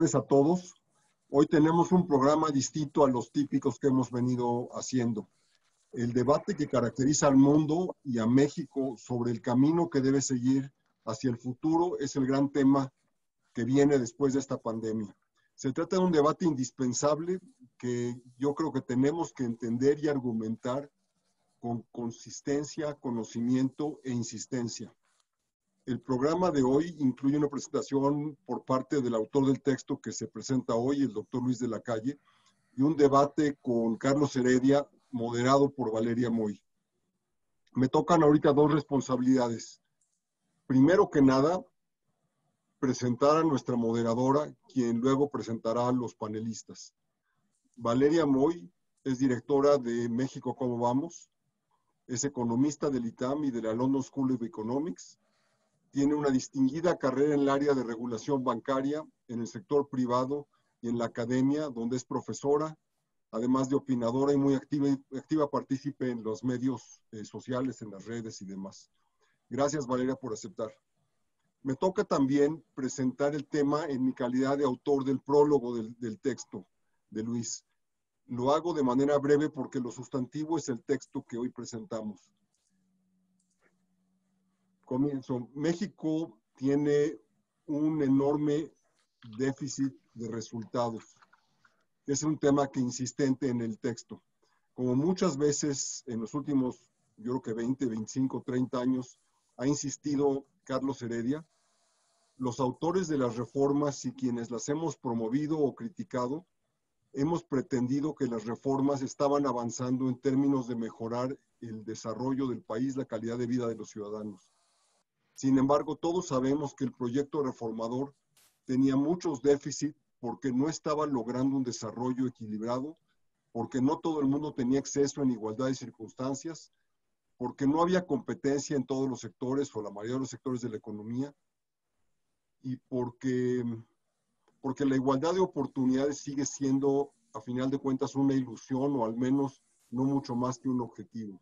A todos. Hoy tenemos un programa distinto a los típicos que hemos venido haciendo. El debate que caracteriza al mundo y a México sobre el camino que debe seguir hacia el futuro es el gran tema que viene después de esta pandemia. Se trata de un debate indispensable que yo creo que tenemos que entender y argumentar con consistencia, conocimiento e insistencia. El programa de hoy incluye una presentación por parte del autor del texto que se presenta hoy, el doctor Luis de la Calle, y un debate con Carlos Heredia, moderado por Valeria Moy. Me tocan ahorita dos responsabilidades. Primero que nada, presentar a nuestra moderadora, quien luego presentará a los panelistas. Valeria Moy es directora de México ¿Cómo Vamos? Es economista del ITAM y de la London School of Economics. Tiene una distinguida carrera en el área de regulación bancaria, en el sector privado y en la academia, donde es profesora, además de opinadora y muy activa partícipe en los medios sociales, en las redes y demás. Gracias, Valeria, por aceptar. Me toca también presentar el tema en mi calidad de autor del prólogo del texto de Luis. Lo hago de manera breve porque lo sustantivo es el texto que hoy presentamos. Comienzo. México tiene un enorme déficit de resultados. Es un tema que insistente en el texto. Como muchas veces en los últimos, yo creo que 20, 25, 30 años, ha insistido Carlos Heredia, los autores de las reformas y quienes las hemos promovido o criticado, hemos pretendido que las reformas estaban avanzando en términos de mejorar el desarrollo del país, la calidad de vida de los ciudadanos. Sin embargo, todos sabemos que el proyecto reformador tenía muchos déficits porque no estaba logrando un desarrollo equilibrado, porque no todo el mundo tenía acceso en igualdad de circunstancias, porque no había competencia en todos los sectores o la mayoría de los sectores de la economía, y porque la igualdad de oportunidades sigue siendo, a final de cuentas, una ilusión o al menos no mucho más que un objetivo.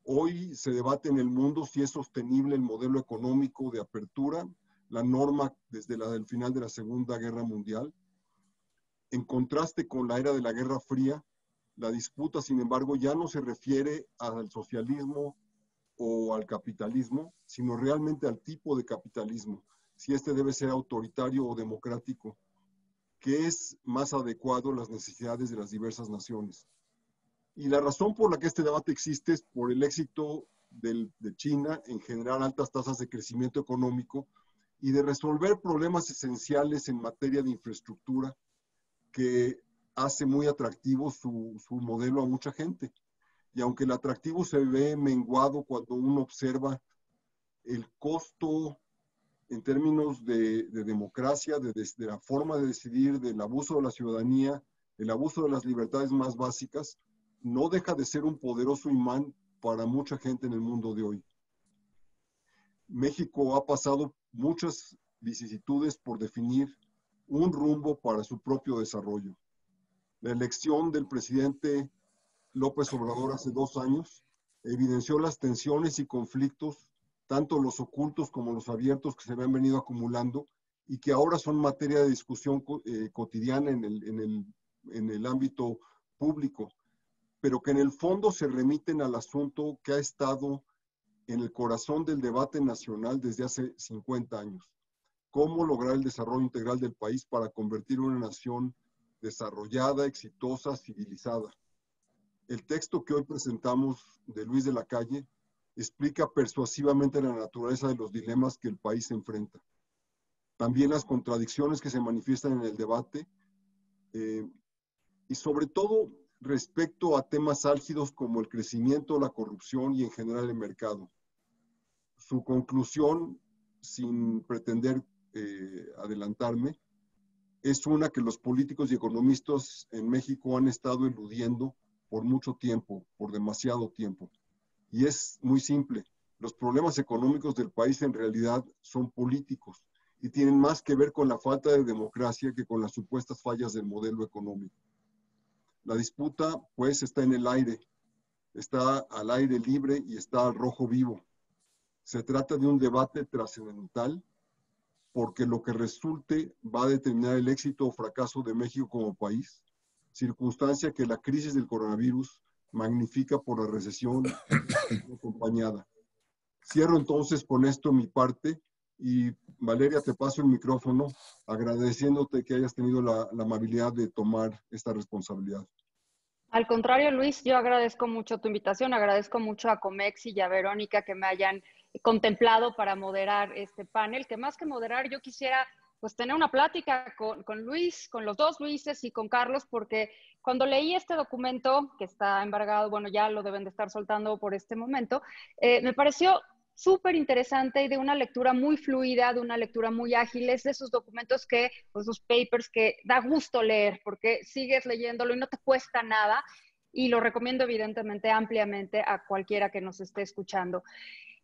Hoy se debate en el mundo si es sostenible el modelo económico de apertura, la norma desde el final de la Segunda Guerra Mundial. En contraste con la era de la Guerra Fría, la disputa, sin embargo, ya no se refiere al socialismo o al capitalismo, sino realmente al tipo de capitalismo, si este debe ser autoritario o democrático, que es más adecuado a las necesidades de las diversas naciones. Y la razón por la que este debate existe es por el éxito de China en generar altas tasas de crecimiento económico y de resolver problemas esenciales en materia de infraestructura que hace muy atractivo su modelo a mucha gente. Y aunque el atractivo se ve menguado cuando uno observa el costo en términos de democracia, de la forma de decidir, del abuso de la ciudadanía, el abuso de las libertades más básicas, no deja de ser un poderoso imán para mucha gente en el mundo de hoy. México ha pasado muchas vicisitudes por definir un rumbo para su propio desarrollo. La elección del presidente López Obrador hace 2 años evidenció las tensiones y conflictos, tanto los ocultos como los abiertos, que se habían venido acumulando y que ahora son materia de discusión cotidiana en el ámbito público, pero que en el fondo se remiten al asunto que ha estado en el corazón del debate nacional desde hace 50 años. ¿Cómo lograr el desarrollo integral del país para convertir una nación desarrollada, exitosa, civilizada? El texto que hoy presentamos de Luis de la Calle explica persuasivamente la naturaleza de los dilemas que el país enfrenta. También las contradicciones que se manifiestan en el debate y sobre todo respecto a temas álgidos como el crecimiento, la corrupción y en general el mercado. Su conclusión, sin pretender adelantarme, es una que los políticos y economistas en México han estado eludiendo por mucho tiempo, por demasiado tiempo. Y es muy simple. Los problemas económicos del país en realidad son políticos y tienen más que ver con la falta de democracia que con las supuestas fallas del modelo económico. La disputa, pues, está en el aire, está al aire libre y está al rojo vivo. Se trata de un debate trascendental porque lo que resulte va a determinar el éxito o fracaso de México como país, circunstancia que la crisis del coronavirus magnifica por la recesión acompañada. Cierro entonces con esto mi parte y Valeria, te paso el micrófono agradeciéndote que hayas tenido la amabilidad de tomar esta responsabilidad. Al contrario, Luis, yo agradezco mucho tu invitación, agradezco mucho a Comex y a Verónica que me hayan contemplado para moderar este panel, que más que moderar yo quisiera pues tener una plática con Luis, con los dos Luises y con Carlos, porque cuando leí este documento que está embargado, bueno, ya lo deben de estar soltando por este momento, me pareció súper interesante y de una lectura muy fluida, de una lectura muy ágil, es de esos documentos que, pues esos papers que da gusto leer, porque sigues leyéndolo y no te cuesta nada, y lo recomiendo evidentemente ampliamente a cualquiera que nos esté escuchando.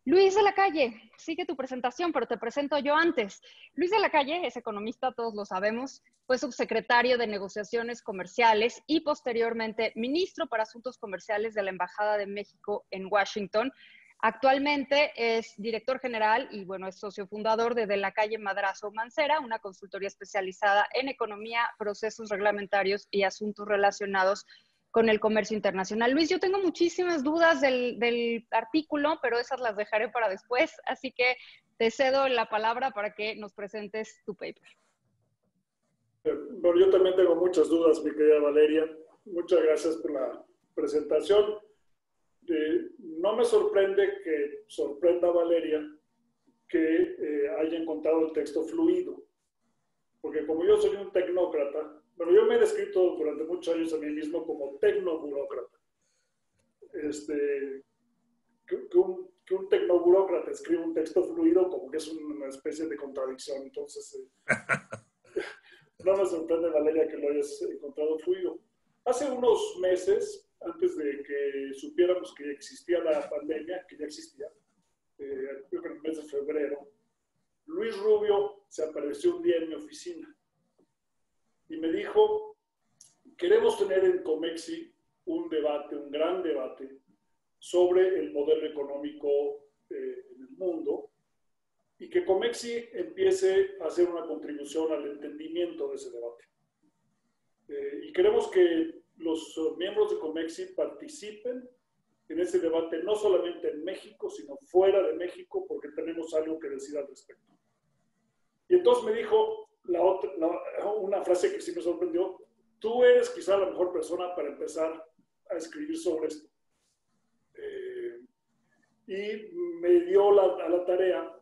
Luis de la Calle, sigue tu presentación, pero te presento yo antes. Luis de la Calle es economista, todos lo sabemos, fue subsecretario de Negociaciones Comerciales y posteriormente ministro para Asuntos Comerciales de la Embajada de México en Washington. Actualmente es director general y, bueno, es socio fundador de la Calle Madrazo Mancera, una consultoría especializada en economía, procesos reglamentarios y asuntos relacionados con el comercio internacional. Luis, yo tengo muchísimas dudas del artículo, pero esas las dejaré para después, así que te cedo la palabra para que nos presentes tu paper. Bueno, yo también tengo muchas dudas, mi querida Valeria. Muchas gracias por la presentación. No me sorprende que sorprenda a Valeria que haya encontrado el texto fluido, porque como yo soy un tecnócrata, bueno, yo me he descrito durante muchos años a mí mismo como tecnoburócrata. Que un tecnoburócrata escriba un texto fluido como que es una especie de contradicción. Entonces, no me sorprende, Valeria, que lo hayas encontrado fluido. Hace unos meses, antes de que supiéramos que existía la pandemia, que ya existía, creo que en el mes de febrero, Luis Rubio se apareció un día en mi oficina y me dijo: queremos tener en Comexi un debate, un gran debate, sobre el modelo económico en el mundo, y que Comexi empiece a hacer una contribución al entendimiento de ese debate. Y queremos que los miembros de Comexi participen en ese debate, no solamente en México, sino fuera de México, porque tenemos algo que decir al respecto. Y entonces me dijo una frase que sí me sorprendió: tú eres quizá la mejor persona para empezar a escribir sobre esto. Y me dio la tarea,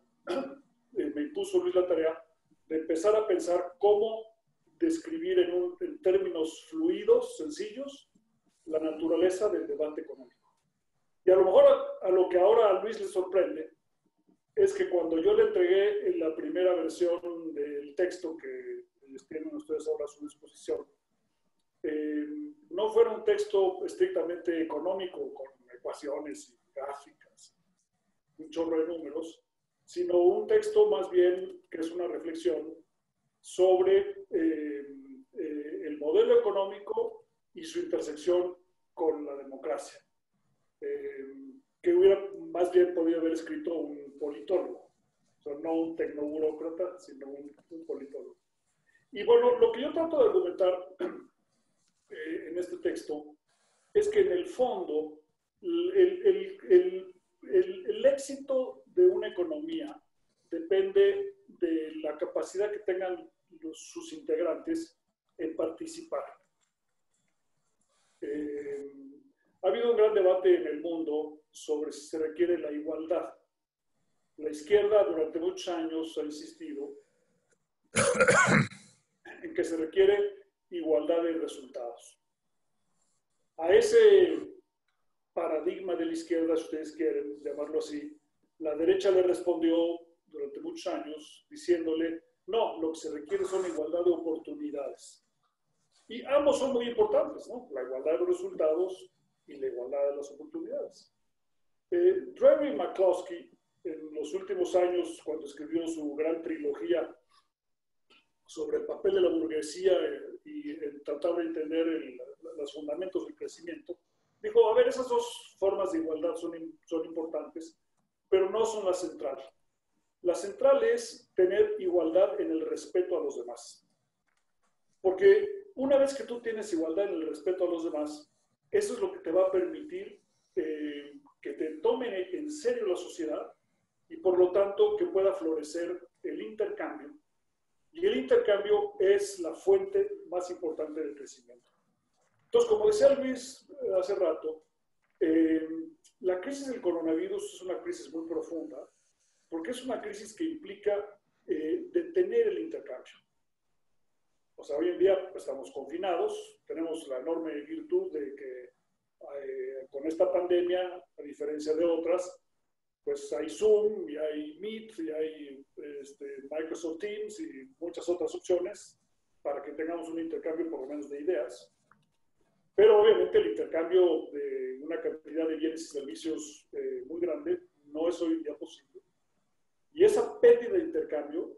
me impuso Luis la tarea de empezar a pensar cómo describir en términos fluidos, sencillos, la naturaleza del debate económico. Y a lo mejor a lo que ahora a Luis le sorprende es que cuando yo le entregué en la primera versión del texto que tienen ustedes ahora a su disposición, no fuera un texto estrictamente económico con ecuaciones y gráficas, un chorro de números, sino un texto más bien que es una reflexión sobre el modelo económico y su intersección con la democracia, que hubiera más bien podido haber escrito un politólogo, o sea, no un tecnoburócrata, sino un politólogo. Y bueno, lo que yo trato de argumentar en este texto es que en el fondo el éxito de una economía depende de la capacidad que tengan sus integrantes en participar. Ha habido un gran debate en el mundo sobre si se requiere la igualdad. La izquierda durante muchos años ha insistido en que se requiere igualdad de resultados. A ese paradigma de la izquierda, si ustedes quieren llamarlo así, la derecha le respondió durante muchos años diciéndole: no, lo que se requiere son igualdad de oportunidades. Y ambos son muy importantes, ¿no? La igualdad de los resultados y la igualdad de las oportunidades. Drew McCloskey, en los últimos años, cuando escribió su gran trilogía sobre el papel de la burguesía y tratar de entender los fundamentos del crecimiento, dijo: a ver, esas dos formas de igualdad son importantes, pero no son la central. La central es tener igualdad en el respeto a los demás. Porque una vez que tú tienes igualdad en el respeto a los demás, eso es lo que te va a permitir que te tomen en serio la sociedad y por lo tanto que pueda florecer el intercambio. Y el intercambio es la fuente más importante del crecimiento. Entonces, como decía Luis hace rato, la crisis del coronavirus es una crisis muy profunda porque es una crisis que implica detener el intercambio. O sea, hoy en día estamos confinados, tenemos la enorme virtud de que con esta pandemia, a diferencia de otras, pues hay Zoom, y hay Meet, y hay Microsoft Teams y muchas otras opciones para que tengamos un intercambio por lo menos de ideas. Pero obviamente el intercambio de una cantidad de bienes y servicios muy grande no es hoy en día posible. Y esa pérdida de intercambio,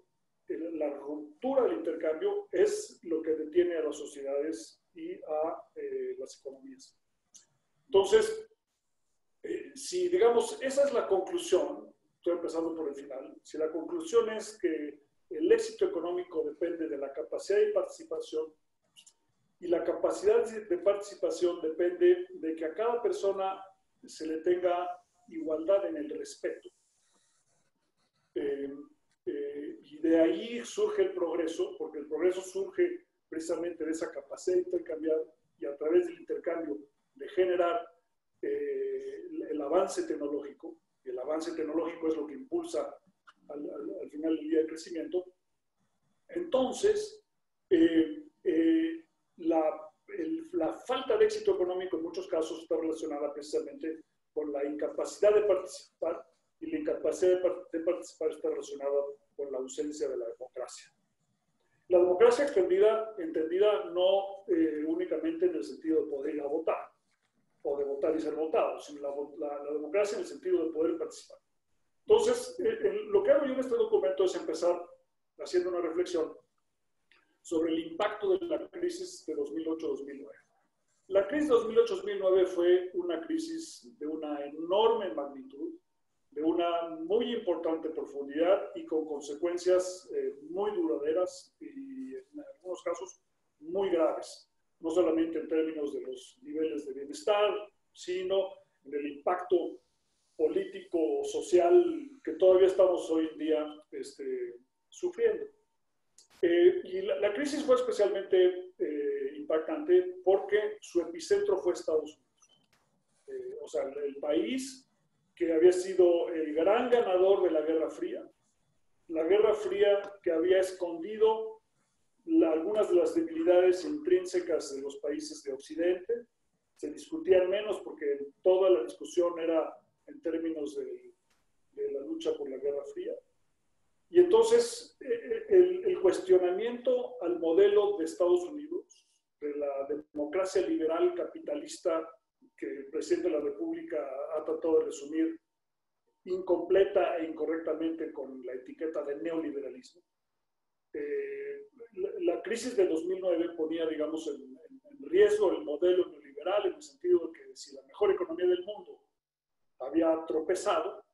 la ruptura del intercambio, es lo que detiene a las sociedades y a las economías. Entonces, si digamos, esa es la conclusión, estoy empezando por el final, si la conclusión es que el éxito económico depende de la capacidad de participación y la capacidad de participación depende de que a cada persona se le tenga igualdad en el respeto. Y de ahí surge el progreso, porque el progreso surge precisamente de esa capacidad de intercambiar y a través del intercambio de generar el avance tecnológico, y el avance tecnológico es lo que impulsa al final del día el crecimiento. Entonces, la falta de éxito económico en muchos casos está relacionada precisamente con la incapacidad de participar, y la incapacidad de participar está relacionada con la ausencia de la democracia. La democracia entendida no únicamente en el sentido de poder ir a votar, o de votar y ser votado, sino la democracia en el sentido de poder participar. Entonces, lo que hago yo en este documento es empezar haciendo una reflexión sobre el impacto de la crisis de 2008-2009. La crisis de 2008-2009 fue una crisis de una enorme magnitud, de una muy importante profundidad y con consecuencias muy duraderas y en algunos casos muy graves. No solamente en términos de los niveles de bienestar, sino en el impacto político, social, que todavía estamos hoy en día sufriendo. Y la crisis fue especialmente impactante porque su epicentro fue Estados Unidos. O sea, el país que había sido el gran ganador de la Guerra Fría que había escondido algunas de las debilidades intrínsecas de los países de Occidente, se discutían menos porque toda la discusión era en términos de la lucha por la Guerra Fría. Y entonces el cuestionamiento al modelo de Estados Unidos, de la democracia liberal capitalista que el presidente de la República ha tratado de resumir incompleta e incorrectamente con la etiqueta de neoliberalismo. La crisis de 2009 ponía, digamos, en riesgo el modelo neoliberal en el sentido de que si la mejor economía del mundo había tropezado,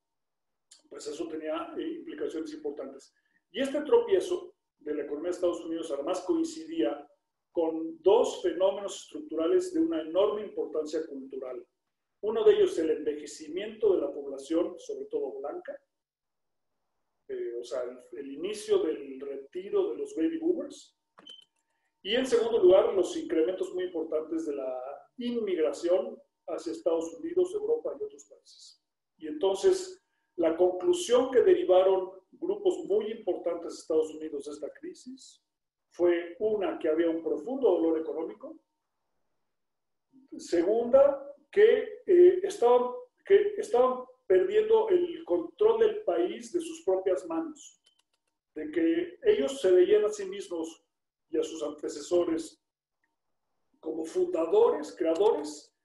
pues eso tenía implicaciones importantes. Y este tropiezo de la economía de Estados Unidos además coincidía con dos fenómenos estructurales de una enorme importancia cultural. Uno de ellos es el envejecimiento de la población, sobre todo blanca, o sea, el inicio del retiro de los baby boomers. Y en segundo lugar, los incrementos muy importantes de la inmigración hacia Estados Unidos, Europa y otros países. Y entonces, la conclusión que derivaron grupos muy importantes de Estados Unidos de esta crisis fue una, que había un profundo dolor económico. Segunda, que estaban perdiendo el control del país de sus propias manos, de que ellos se veían a sí mismos y a sus antecesores como fundadores, creadores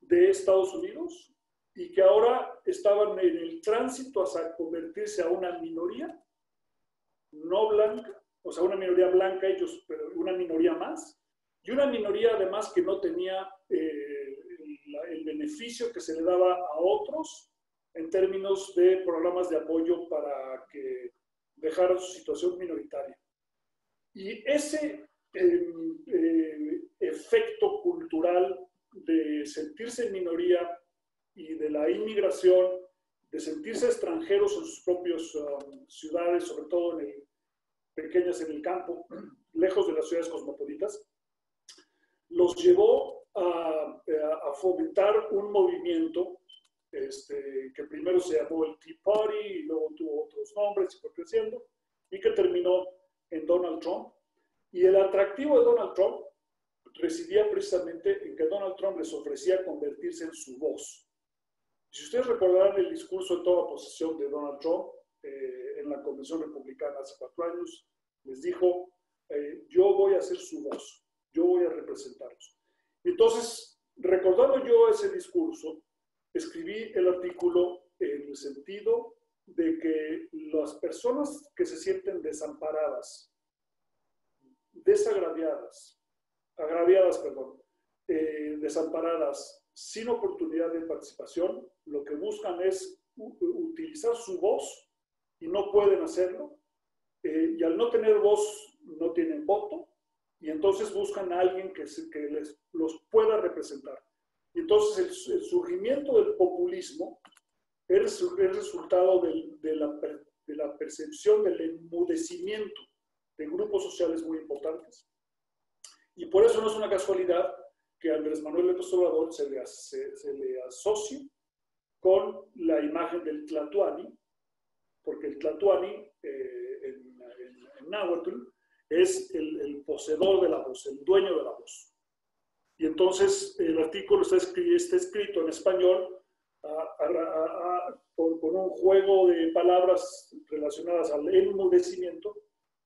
de Estados Unidos, y que ahora estaban en el tránsito hacia convertirse a una minoría no blanca, o sea, una minoría blanca ellos, pero una minoría más, y una minoría además que no tenía el beneficio que se le daba a otros en términos de programas de apoyo para que dejaran su situación minoritaria. Y ese efecto cultural de sentirse en minoría y de la inmigración, de sentirse extranjeros en sus propias ciudades, sobre todo pequeñas en el campo, lejos de las ciudades cosmopolitas, los llevó a fomentar un movimiento que primero se llamó el Tea Party y luego tuvo otros nombres y fue creciendo, y que terminó en Donald Trump. Y el atractivo de Donald Trump residía precisamente en que Donald Trump les ofrecía convertirse en su voz. Si ustedes recordarán el discurso de toma posesión de Donald Trump en la Convención Republicana hace 4 años, les dijo, yo voy a ser su voz, yo voy a representarlos. Entonces, recordando yo ese discurso, escribí el artículo en el sentido de que las personas que se sienten desamparadas, desamparadas, sin oportunidad de participación, lo que buscan es utilizar su voz y no pueden hacerlo, y al no tener voz no tienen voto, y entonces buscan a alguien que los pueda representar. Y entonces el surgimiento del populismo es el resultado de la percepción del enmudecimiento de grupos sociales muy importantes. Y por eso no es una casualidad que a Andrés Manuel López Obrador se le asocie con la imagen del Tlatoani, porque el Tlatoani en náhuatl es el poseedor de la voz, el dueño de la voz. Y entonces el artículo está escrito en español con un juego de palabras relacionadas al enmudecimiento,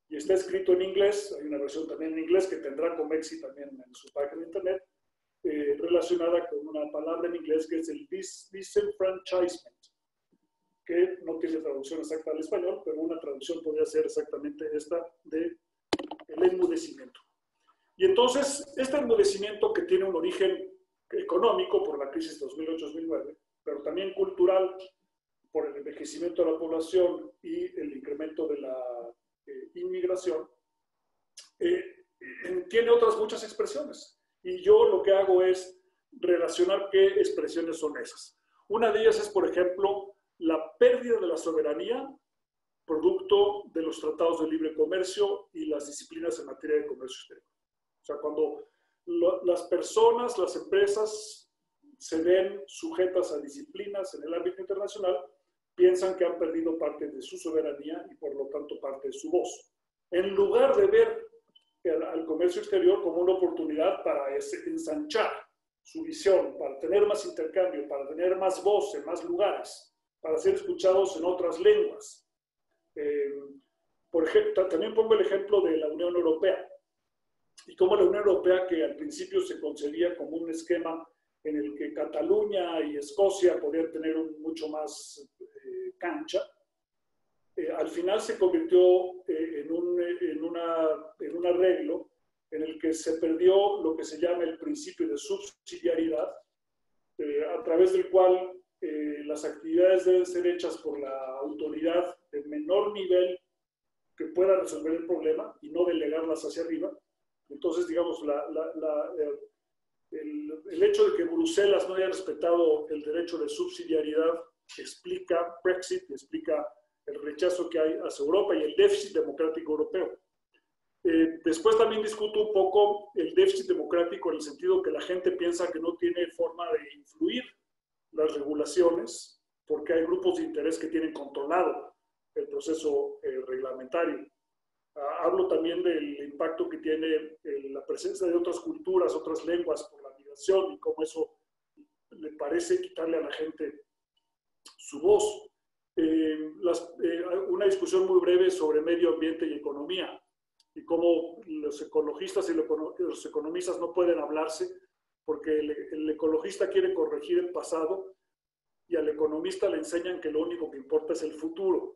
y está escrito en inglés. Hay una versión también en inglés que tendrá Comexi también en su página de internet, relacionada con una palabra en inglés que es el disenfranchisement, que no tiene traducción exacta al español, pero una traducción podría ser exactamente esta de el enmudecimiento. Y entonces, este enmudecimiento, que tiene un origen económico por la crisis 2008-2009, pero también cultural por el envejecimiento de la población y el incremento de la inmigración, tiene otras muchas expresiones. Y yo lo que hago es relacionar qué expresiones son esas. Una de ellas es, por ejemplo, la pérdida de la soberanía producto de los tratados de libre comercio y las disciplinas en materia de comercio exterior. O sea, cuando las personas, las empresas se ven sujetas a disciplinas en el ámbito internacional, piensan que han perdido parte de su soberanía y por lo tanto parte de su voz. En lugar de ver al comercio exterior como una oportunidad para ensanchar su visión, para tener más intercambio, para tener más voz en más lugares, para ser escuchados en otras lenguas. Por ejemplo, también pongo el ejemplo de la Unión Europea y cómo la Unión Europea, que al principio se concebía como un esquema en el que Cataluña y Escocia podían tener mucho más cancha, al final se convirtió en un arreglo en el que se perdió lo que se llama el principio de subsidiariedad, a través del cual las actividades deben ser hechas por la autoridad de menor nivel que pueda resolver el problema y no delegarlas hacia arriba. Entonces, digamos, el hecho de que Bruselas no haya respetado el derecho de subsidiariedad explica Brexit, explica el rechazo que hay hacia Europa y el déficit democrático europeo. Después también discuto un poco el déficit democrático en el sentido que la gente piensa que no tiene forma de influir las regulaciones porque hay grupos de interés que tienen controlado el proceso reglamentario. Hablo también del impacto que tiene la presencia de otras culturas, otras lenguas por la migración y cómo eso le parece quitarle a la gente su voz. Una discusión muy breve sobre medio ambiente y economía y cómo los ecologistas y los economistas no pueden hablarse porque el ecologista quiere corregir el pasado y al economista le enseñan que lo único que importa es el futuro.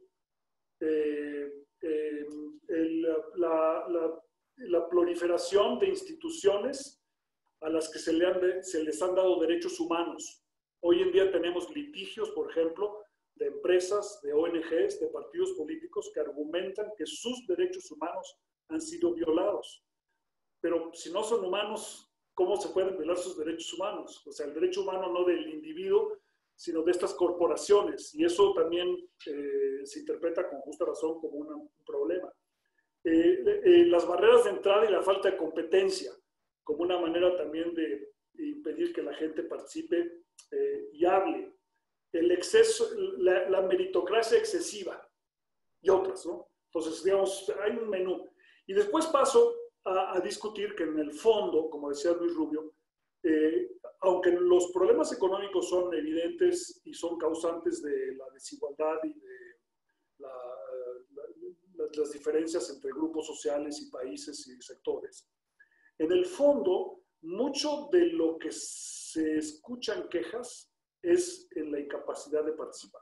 La proliferación de instituciones a las que se les han dado derechos humanos Hoy en día tenemos litigios, por ejemplo, de empresas, de ONGs, de partidos políticos que argumentan que sus derechos humanos han sido violados. Pero si no son humanos, ¿cómo se pueden violar sus derechos humanos? O sea, el derecho humano no del individuo, sino de estas corporaciones. Y eso también se interpreta con justa razón como un problema. Las barreras de entrada y la falta de competencia, como una manera también de impedir que la gente participe y hable. El exceso, la meritocracia excesiva y otras, ¿no? Entonces, digamos, hay un menú. Y después paso a discutir que en el fondo, como decía Luis Rubio, aunque los problemas económicos son evidentes y son causantes de la desigualdad y de las diferencias entre grupos sociales y países y sectores, en el fondo, mucho de lo que se escuchan quejas es en la incapacidad de participar.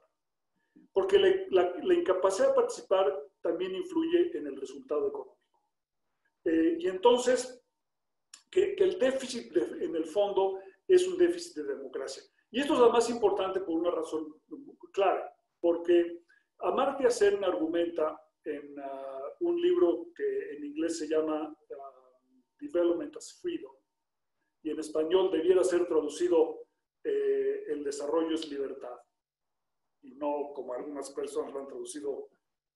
Porque la incapacidad de participar también influye en el resultado económico. Y entonces, que el déficit en el fondo es un déficit de democracia. Y esto es lo más importante por una razón clara, porque Amartya Sen argumenta en un libro que en inglés se llama Development as Freedom, y en español debiera ser traducido el desarrollo es libertad, y no como algunas personas lo han traducido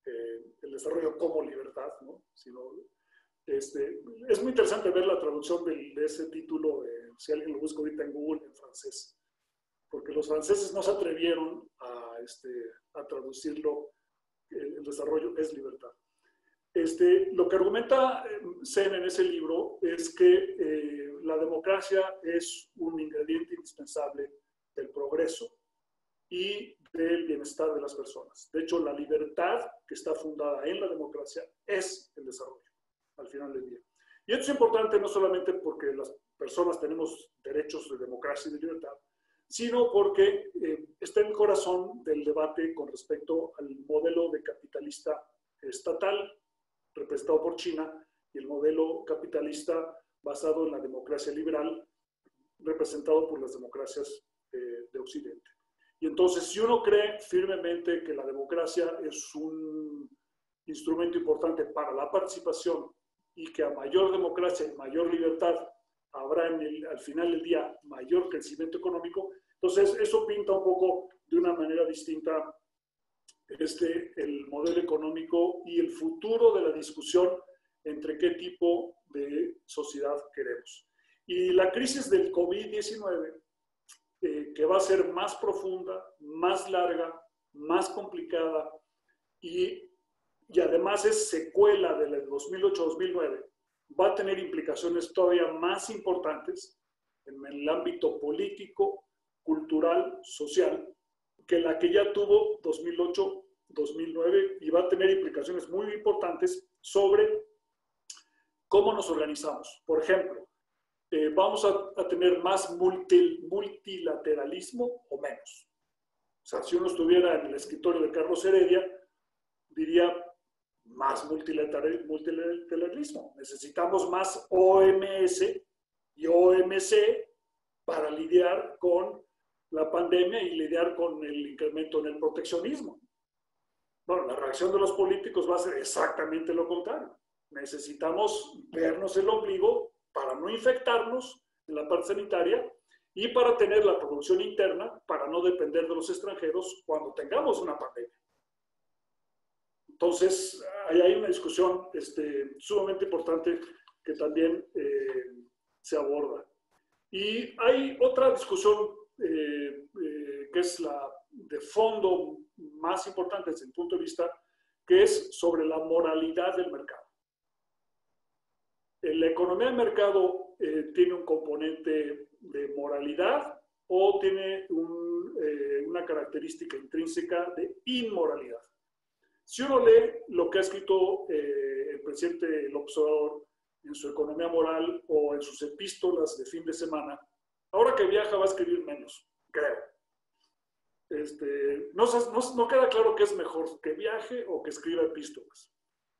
el desarrollo como libertad, ¿no? Sino, es muy interesante ver la traducción de ese título, si alguien lo busca ahorita en Google, en francés, porque los franceses no se atrevieron a traducirlo, el desarrollo es libertad. Lo que argumenta Sen en ese libro es que la democracia es un ingrediente indispensable del progreso y del bienestar de las personas. De hecho, la libertad que está fundada en la democracia es el desarrollo, al final del día. Y esto es importante no solamente porque las personas tenemos derechos de democracia y de libertad, sino porque está en el corazón del debate con respecto al modelo de capitalista estatal representado por China y el modelo capitalista basado en la democracia liberal representado por las democracias de Occidente. Y entonces, si uno cree firmemente que la democracia es un instrumento importante para la participación y que a mayor democracia y mayor libertad habrá al final del día mayor crecimiento económico, entonces eso pinta un poco de una manera distinta el modelo económico y el futuro de la discusión entre qué tipo de sociedad queremos. Y la crisis del COVID-19, que va a ser más profunda, más larga, más complicada y además es secuela de la 2008-2009, va a tener implicaciones todavía más importantes en el ámbito político, cultural, social, que la que ya tuvo 2008-2009 y va a tener implicaciones muy importantes sobre cómo nos organizamos. Por ejemplo, ¿vamos a tener más multilateralismo o menos? O sea, si uno estuviera en el escritorio de Carlos Heredia, diría más multilateralismo. Necesitamos más OMS y OMC para lidiar con la pandemia y lidiar con el incremento en el proteccionismo. Bueno, la reacción de los políticos va a ser exactamente lo contrario. Necesitamos vernos el ombligo para no infectarnos en la parte sanitaria y para tener la producción interna para no depender de los extranjeros cuando tengamos una pandemia. Entonces, ahí hay una discusión sumamente importante que también se aborda. Y hay otra discusión que es la de fondo más importante desde mi punto de vista, que es sobre la moralidad del mercado. La economía del mercado tiene un componente de moralidad o tiene una característica intrínseca de inmoralidad. Si uno lee lo que ha escrito el presidente López Obrador en su economía moral o en sus epístolas de fin de semana, ahora que viaja va a escribir menos, creo. No queda claro qué es mejor, que viaje o que escriba epístolas.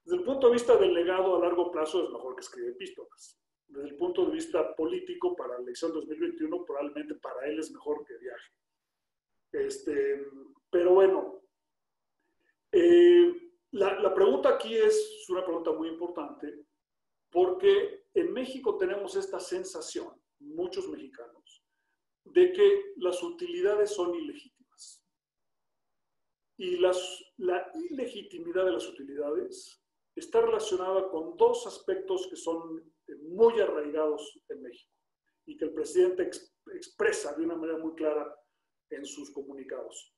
Desde el punto de vista del legado a largo plazo es mejor que escriba epístolas. Desde el punto de vista político para la elección 2021 probablemente para él es mejor que viaje. Pero bueno, la pregunta aquí es una pregunta muy importante, porque en México tenemos esta sensación, muchos mexicanos, de que las utilidades son ilegítimas. Y la ilegitimidad de las utilidades está relacionada con dos aspectos que son muy arraigados en México y que el presidente expresa de una manera muy clara en sus comunicados.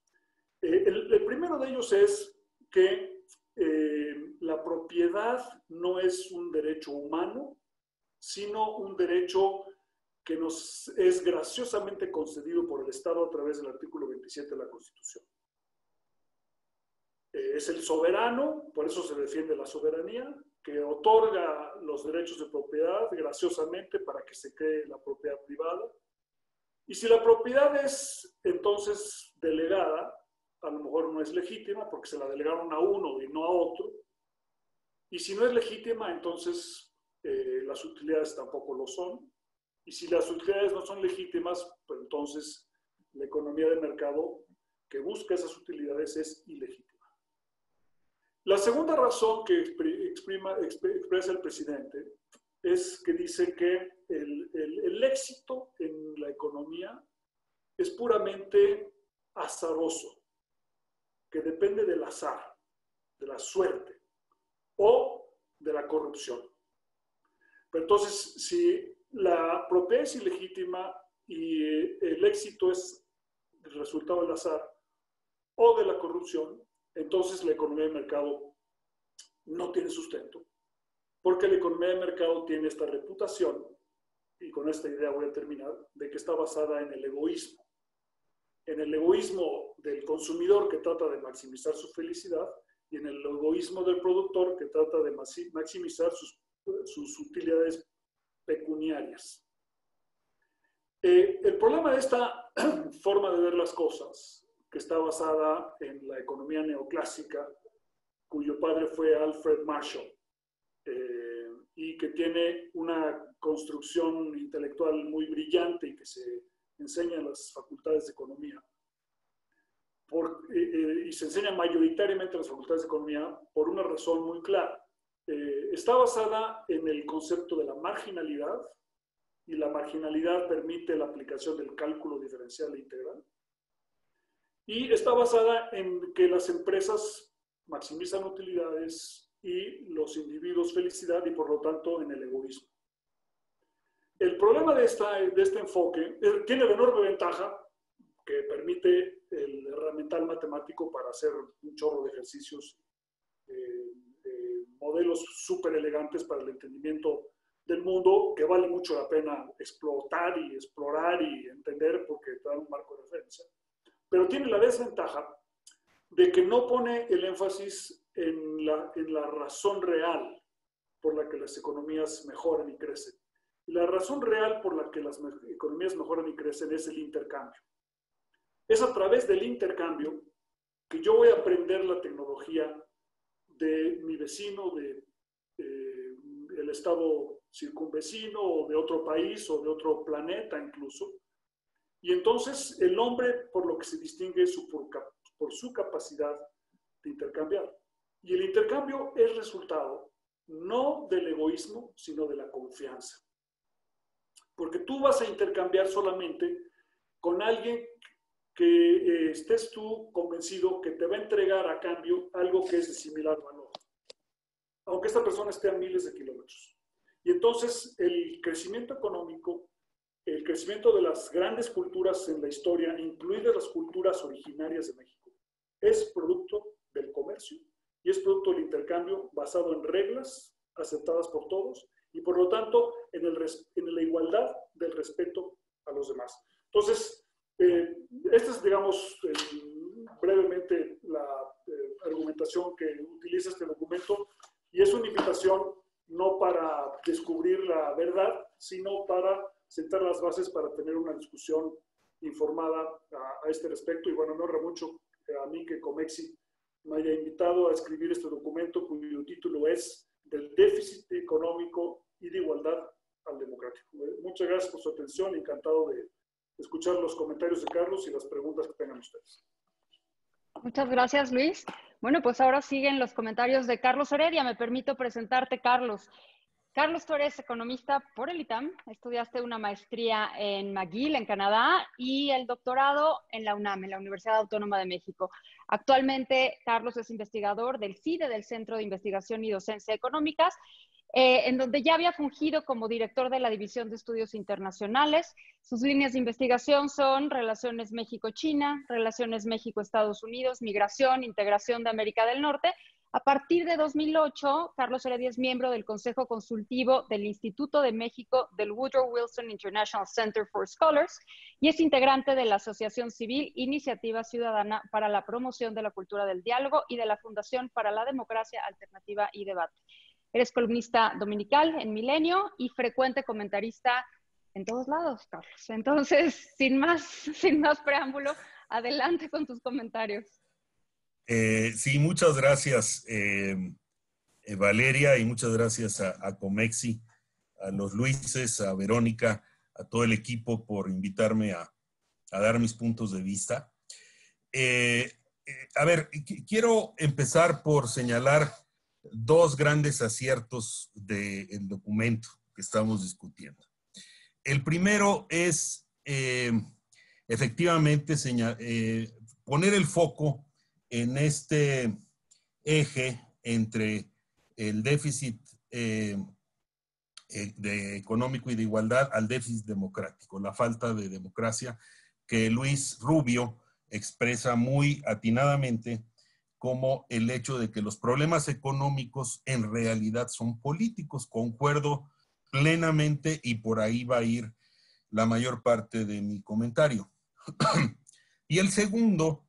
El primero de ellos es que la propiedad no es un derecho humano, sino un derecho que nos es graciosamente concedido por el Estado a través del artículo 27 de la Constitución. Es el soberano, por eso se defiende la soberanía, que otorga los derechos de propiedad graciosamente para que se cree la propiedad privada. Y si la propiedad es entonces delegada, a lo mejor no es legítima porque se la delegaron a uno y no a otro. Y si no es legítima, entonces las utilidades tampoco lo son. Y si las utilidades no son legítimas, pues entonces la economía de mercado que busca esas utilidades es ilegítima. La segunda razón que expresa el presidente es que dice que el éxito en la economía es puramente azaroso, que depende del azar, de la suerte o de la corrupción. Pero entonces, si la propiedad es ilegítima y el éxito es el resultado del azar o de la corrupción, entonces la economía de mercado no tiene sustento, porque la economía de mercado tiene esta reputación, y con esta idea voy a terminar, de que está basada en el egoísmo del consumidor que trata de maximizar su felicidad y en el egoísmo del productor que trata de maximizar sus utilidades pecuniarias. El problema de esta forma de ver las cosas, que está basada en la economía neoclásica, cuyo padre fue Alfred Marshall, y que tiene una construcción intelectual muy brillante y que se enseña en las facultades de economía, y se enseña mayoritariamente en las facultades de economía por una razón muy clara. Está basada en el concepto de la marginalidad, y la marginalidad permite la aplicación del cálculo diferencial e integral. Y está basada en que las empresas maximizan utilidades y los individuos felicidad y por lo tanto en el egoísmo. El problema de este enfoque tiene la enorme ventaja que permite el herramental matemático para hacer un chorro de ejercicios, modelos súper elegantes para el entendimiento del mundo, que vale mucho la pena explotar y explorar y entender porque te dan un marco de referencia. Pero tiene la desventaja de que no pone el énfasis en la razón real por la que las economías mejoran y crecen. La razón real por la que las economías mejoran y crecen es el intercambio. Es a través del intercambio que yo voy a aprender la tecnología de mi vecino, del estado circunvecino o de otro país o de otro planeta incluso. Y entonces el hombre por lo que se distingue es por su capacidad de intercambiar. Y el intercambio es resultado no del egoísmo, sino de la confianza. Porque tú vas a intercambiar solamente con alguien que estés tú convencido que te va a entregar a cambio algo que es de similar valor, aunque esta persona esté a miles de kilómetros. Y entonces el crecimiento económico, el crecimiento de las grandes culturas en la historia, incluidas las culturas originarias de México, es producto del comercio y es producto del intercambio basado en reglas aceptadas por todos y por lo tanto en la igualdad del respeto a los demás. Entonces, esta es, digamos, brevemente la argumentación que utiliza este documento y es una invitación no para descubrir la verdad, sino para sentar las bases para tener una discusión informada a este respecto. Y bueno, me honra mucho a mí que Comexi me haya invitado a escribir este documento cuyo título es Del déficit económico y de igualdad al democrático. Muchas gracias por su atención, encantado de escuchar los comentarios de Carlos y las preguntas que tengan ustedes. Muchas gracias, Luis. Bueno, pues ahora siguen los comentarios de Carlos Heredia. Me permito presentarte, Carlos. Carlos, tú eres economista por el ITAM, estudiaste una maestría en McGill, en Canadá, y el doctorado en la UNAM, en la Universidad Autónoma de México. Actualmente, Carlos es investigador del CIDE, del Centro de Investigación y Docencia Económicas, en donde ya había fungido como director de la División de Estudios Internacionales. Sus líneas de investigación son relaciones México-China, relaciones México-Estados Unidos, migración, integración de América del Norte. A partir de 2008, Carlos Heredia es miembro del Consejo Consultivo del Instituto de México del Woodrow Wilson International Center for Scholars y es integrante de la Asociación Civil Iniciativa Ciudadana para la Promoción de la Cultura del Diálogo y de la Fundación para la Democracia Alternativa y Debate. Eres columnista dominical en Milenio y frecuente comentarista en todos lados, Carlos. Entonces, sin más preámbulo, adelante con tus comentarios. Sí, muchas gracias, Valeria, y muchas gracias a Comexi, a los Luises, a Verónica, a todo el equipo por invitarme a dar mis puntos de vista. A ver, quiero empezar por señalar dos grandes aciertos del documento que estamos discutiendo. El primero es, efectivamente, poner el foco en este eje entre el déficit económico y de igualdad al déficit democrático, la falta de democracia que Luis Rubio expresa muy atinadamente como el hecho de que los problemas económicos en realidad son políticos. Concuerdo plenamente y por ahí va a ir la mayor parte de mi comentario. Y el segundo,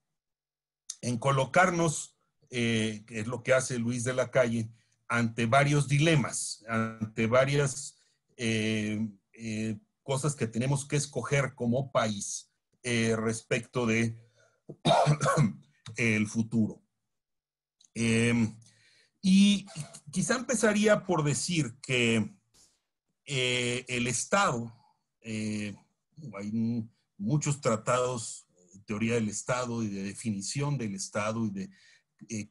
en colocarnos, que es lo que hace Luis de la Calle, ante varios dilemas, ante varias cosas que tenemos que escoger como país respecto de el futuro. Y quizá empezaría por decir que el Estado, hay muchos tratados de teoría del Estado y de definición del Estado y de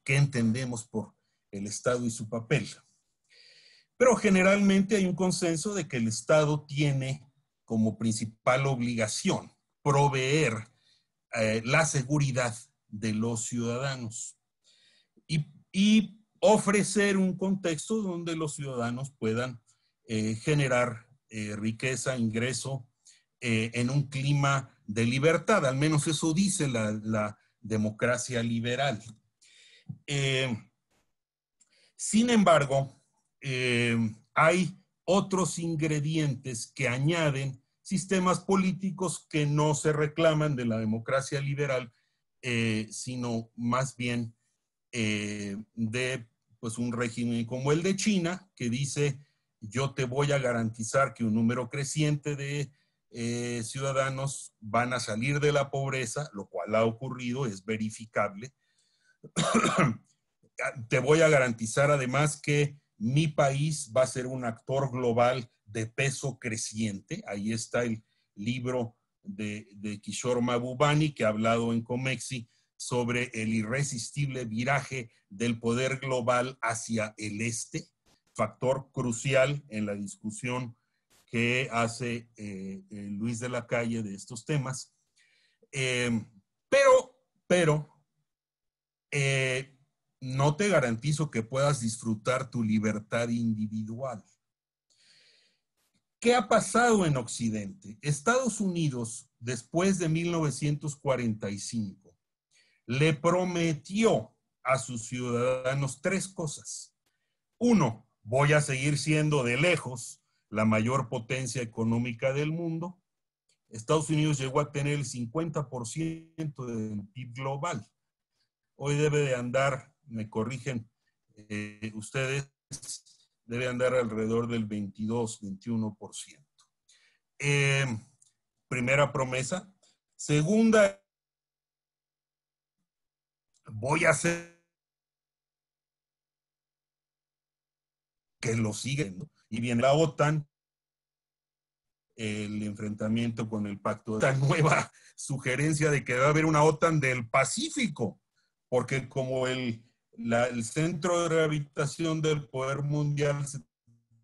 qué entendemos por el Estado y su papel. Pero generalmente hay un consenso de que el Estado tiene como principal obligación proveer la seguridad de los ciudadanos y ofrecer un contexto donde los ciudadanos puedan generar riqueza, ingreso, en un clima de libertad. Al menos eso dice la democracia liberal. Sin embargo, hay otros ingredientes que añaden sistemas políticos que no se reclaman de la democracia liberal, sino más bien de pues, un régimen como el de China, que dice: yo te voy a garantizar que un número creciente de ciudadanos van a salir de la pobreza, lo cual ha ocurrido, es verificable. Te voy a garantizar además que mi país va a ser un actor global de peso creciente. Ahí está el libro de Kishore Mahbubani, que ha hablado en Comexi sobre el irresistible viraje del poder global hacia el este, factor crucial en la discusión que hace Luis de la Calle de estos temas. Pero no te garantizo que puedas disfrutar tu libertad individual. ¿Qué ha pasado en Occidente? Estados Unidos, después de 1945, le prometió a sus ciudadanos tres cosas. Uno, voy a seguir siendo de lejos la mayor potencia económica del mundo. Estados Unidos llegó a tener el 50% del PIB global. Hoy debe de andar, me corrigen ustedes, debe andar alrededor del 22, 21%. Primera promesa. Segunda, voy a hacer que lo siguen, ¿no? Y viene la OTAN, el enfrentamiento con el pacto. Esta nueva sugerencia de que va a haber una OTAN del Pacífico, porque como el centro de gravitación del poder mundial se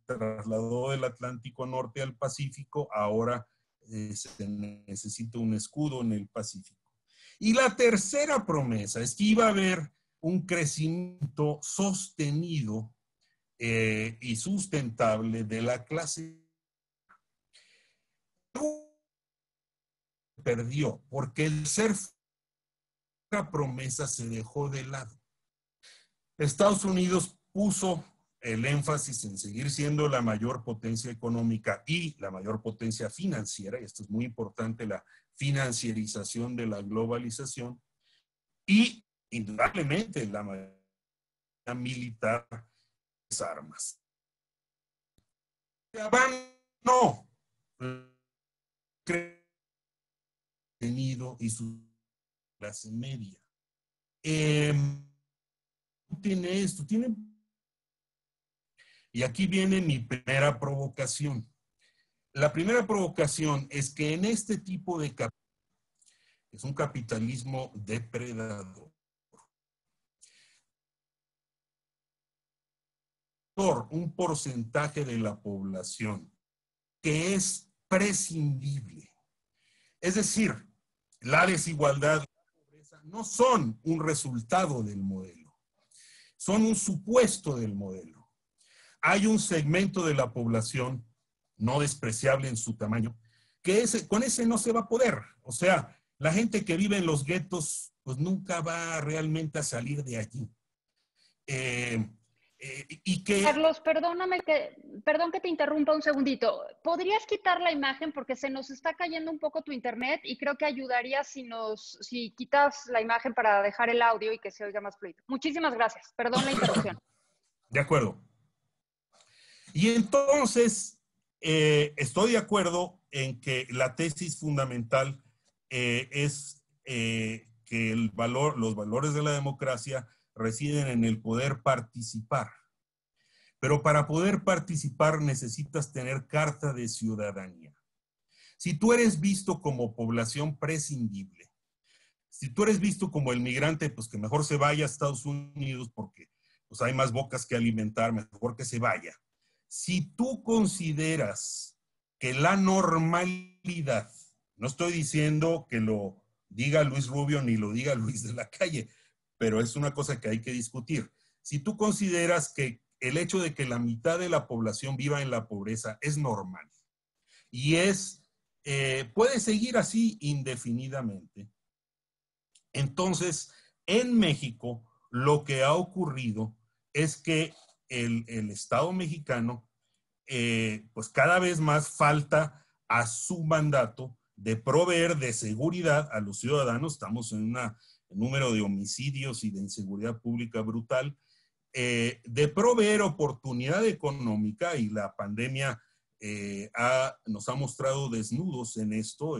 trasladó del Atlántico Norte al Pacífico, ahora se necesita un escudo en el Pacífico. Y la tercera promesa es que iba a haber un crecimiento sostenido y sustentable de la clase. Perdió, porque el ser una promesa se dejó de lado. Estados Unidos puso el énfasis en seguir siendo la mayor potencia económica y la mayor potencia financiera, y esto es muy importante, la financiarización de la globalización, y indudablemente la mayoría militar de las armas. No, tenido y su clase media. Tiene esto, tiene. Y aquí viene mi primera provocación. La primera provocación es que en este tipo de capitalismo, es un capitalismo depredador, un porcentaje de la población que es prescindible. Es decir, la desigualdad y la pobreza no son un resultado del modelo, son un supuesto del modelo. Hay un segmento de la población no despreciable en su tamaño, que con ese no se va a poder. O sea, la gente que vive en los guetos, pues nunca va realmente a salir de allí. Y que... Carlos, perdón que te interrumpa un segundito. ¿Podrías quitar la imagen porque se nos está cayendo un poco tu internet y creo que ayudaría si quitas la imagen para dejar el audio y que se oiga más fluido? Muchísimas gracias. Perdón la interrupción. De acuerdo. Y entonces, estoy de acuerdo en que la tesis fundamental es que los valores de la democracia residen en el poder participar. Pero para poder participar necesitas tener carta de ciudadanía. Si tú eres visto como población prescindible, si tú eres visto como el migrante, pues que mejor se vaya a Estados Unidos porque pues hay más bocas que alimentar, mejor que se vaya. Si tú consideras que la normalidad, no estoy diciendo que lo diga Luis Rubio ni lo diga Luis de la Calle, pero es una cosa que hay que discutir. Si tú consideras que el hecho de que la mitad de la población viva en la pobreza es normal y puede seguir así indefinidamente, entonces en México lo que ha ocurrido es que el Estado mexicano pues cada vez más falta a su mandato de proveer de seguridad a los ciudadanos. Estamos en un número de homicidios y de inseguridad pública brutal, de proveer oportunidad económica, y la pandemia nos ha mostrado desnudos en esto.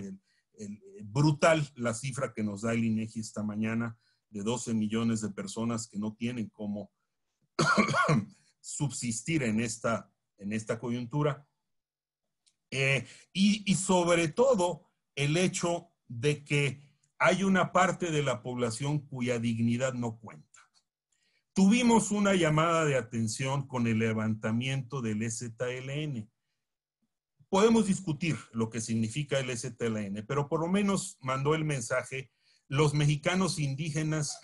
Brutal la cifra que nos da el INEGI esta mañana de 12 millones de personas que no tienen cómo subsistir en esta coyuntura. Y sobre todo el hecho de que hay una parte de la población cuya dignidad no cuenta. Tuvimos una llamada de atención con el levantamiento del EZLN. Podemos discutir lo que significa el EZLN, pero por lo menos mandó el mensaje: los mexicanos indígenas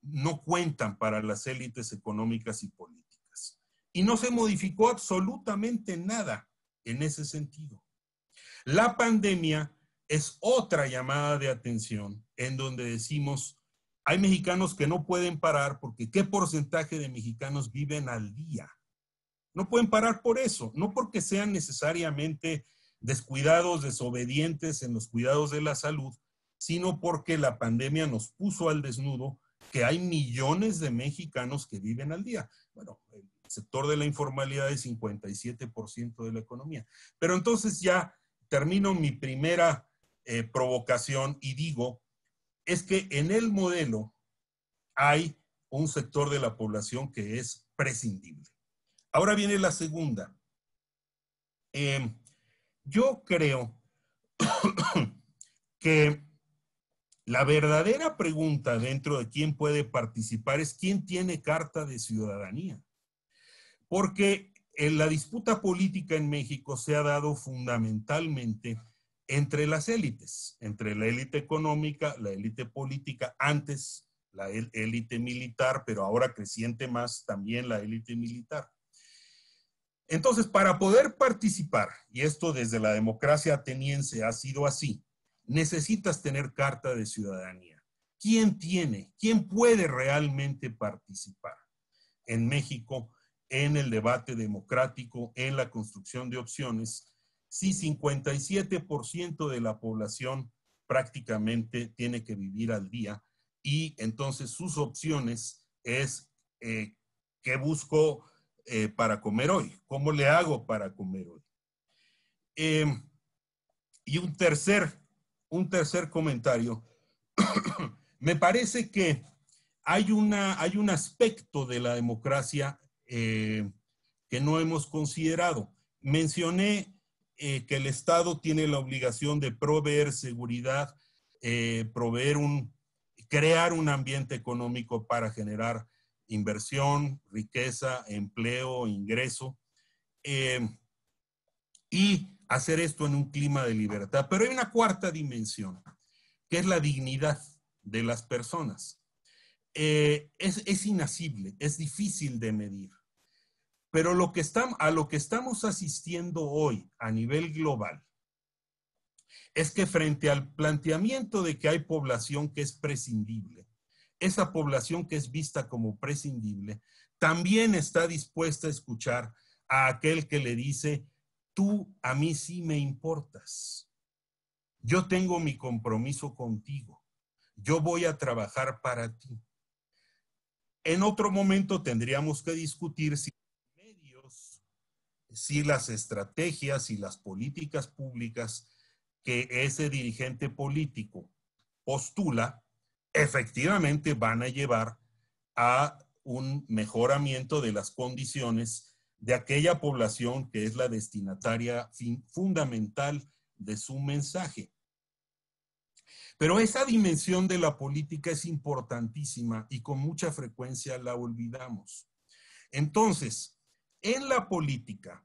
no cuentan para las élites económicas y políticas. Y no se modificó absolutamente nada en ese sentido. La pandemia es otra llamada de atención en donde decimos: hay mexicanos que no pueden parar porque ¿qué porcentaje de mexicanos viven al día? No pueden parar por eso, no porque sean necesariamente descuidados, desobedientes en los cuidados de la salud, sino porque la pandemia nos puso al desnudo que hay millones de mexicanos que viven al día. Bueno, el sector de la informalidad es 57% de la economía. Pero entonces ya termino mi primera provocación y digo, es que en el modelo hay un sector de la población que es prescindible. Ahora viene la segunda. Yo creo que la verdadera pregunta dentro de quién puede participar es quién tiene carta de ciudadanía. Porque la disputa política en México se ha dado fundamentalmente entre las élites, entre la élite económica, la élite política, antes la élite militar, pero ahora creciente más también la élite militar. Entonces, para poder participar, y esto desde la democracia ateniense ha sido así, necesitas tener carta de ciudadanía. ¿Quién puede realmente participar en México en el debate democrático, en la construcción de opciones, si 57% de la población prácticamente tiene que vivir al día y entonces sus opciones es ¿qué busco para comer hoy? ¿Cómo le hago para comer hoy? Y un tercer comentario. Me parece que hay un aspecto de la democracia que no hemos considerado. Mencioné que el Estado tiene la obligación de proveer seguridad, crear un ambiente económico para generar inversión, riqueza, empleo, ingreso, y hacer esto en un clima de libertad. Pero hay una cuarta dimensión, que es la dignidad de las personas. Es inasible, es difícil de medir. Pero a lo que estamos asistiendo hoy a nivel global es que frente al planteamiento de que hay población que es prescindible, esa población que es vista como prescindible también está dispuesta a escuchar a aquel que le dice, tú a mí sí me importas, yo tengo mi compromiso contigo, yo voy a trabajar para ti. En otro momento tendríamos que discutir si las estrategias y las políticas públicas que ese dirigente político postula efectivamente van a llevar a un mejoramiento de las condiciones de aquella población que es la destinataria fundamental de su mensaje. Pero esa dimensión de la política es importantísima y con mucha frecuencia la olvidamos. Entonces, en la política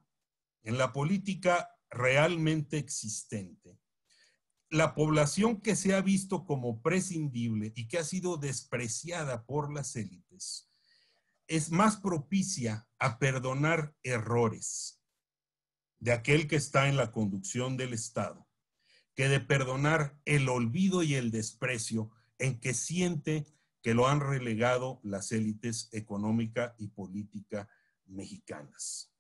realmente existente, la población que se ha visto como prescindible y que ha sido despreciada por las élites es más propicia a perdonar errores de aquel que está en la conducción del Estado que de perdonar el olvido y el desprecio en que siente que lo han relegado las élites económica y política mexicanas.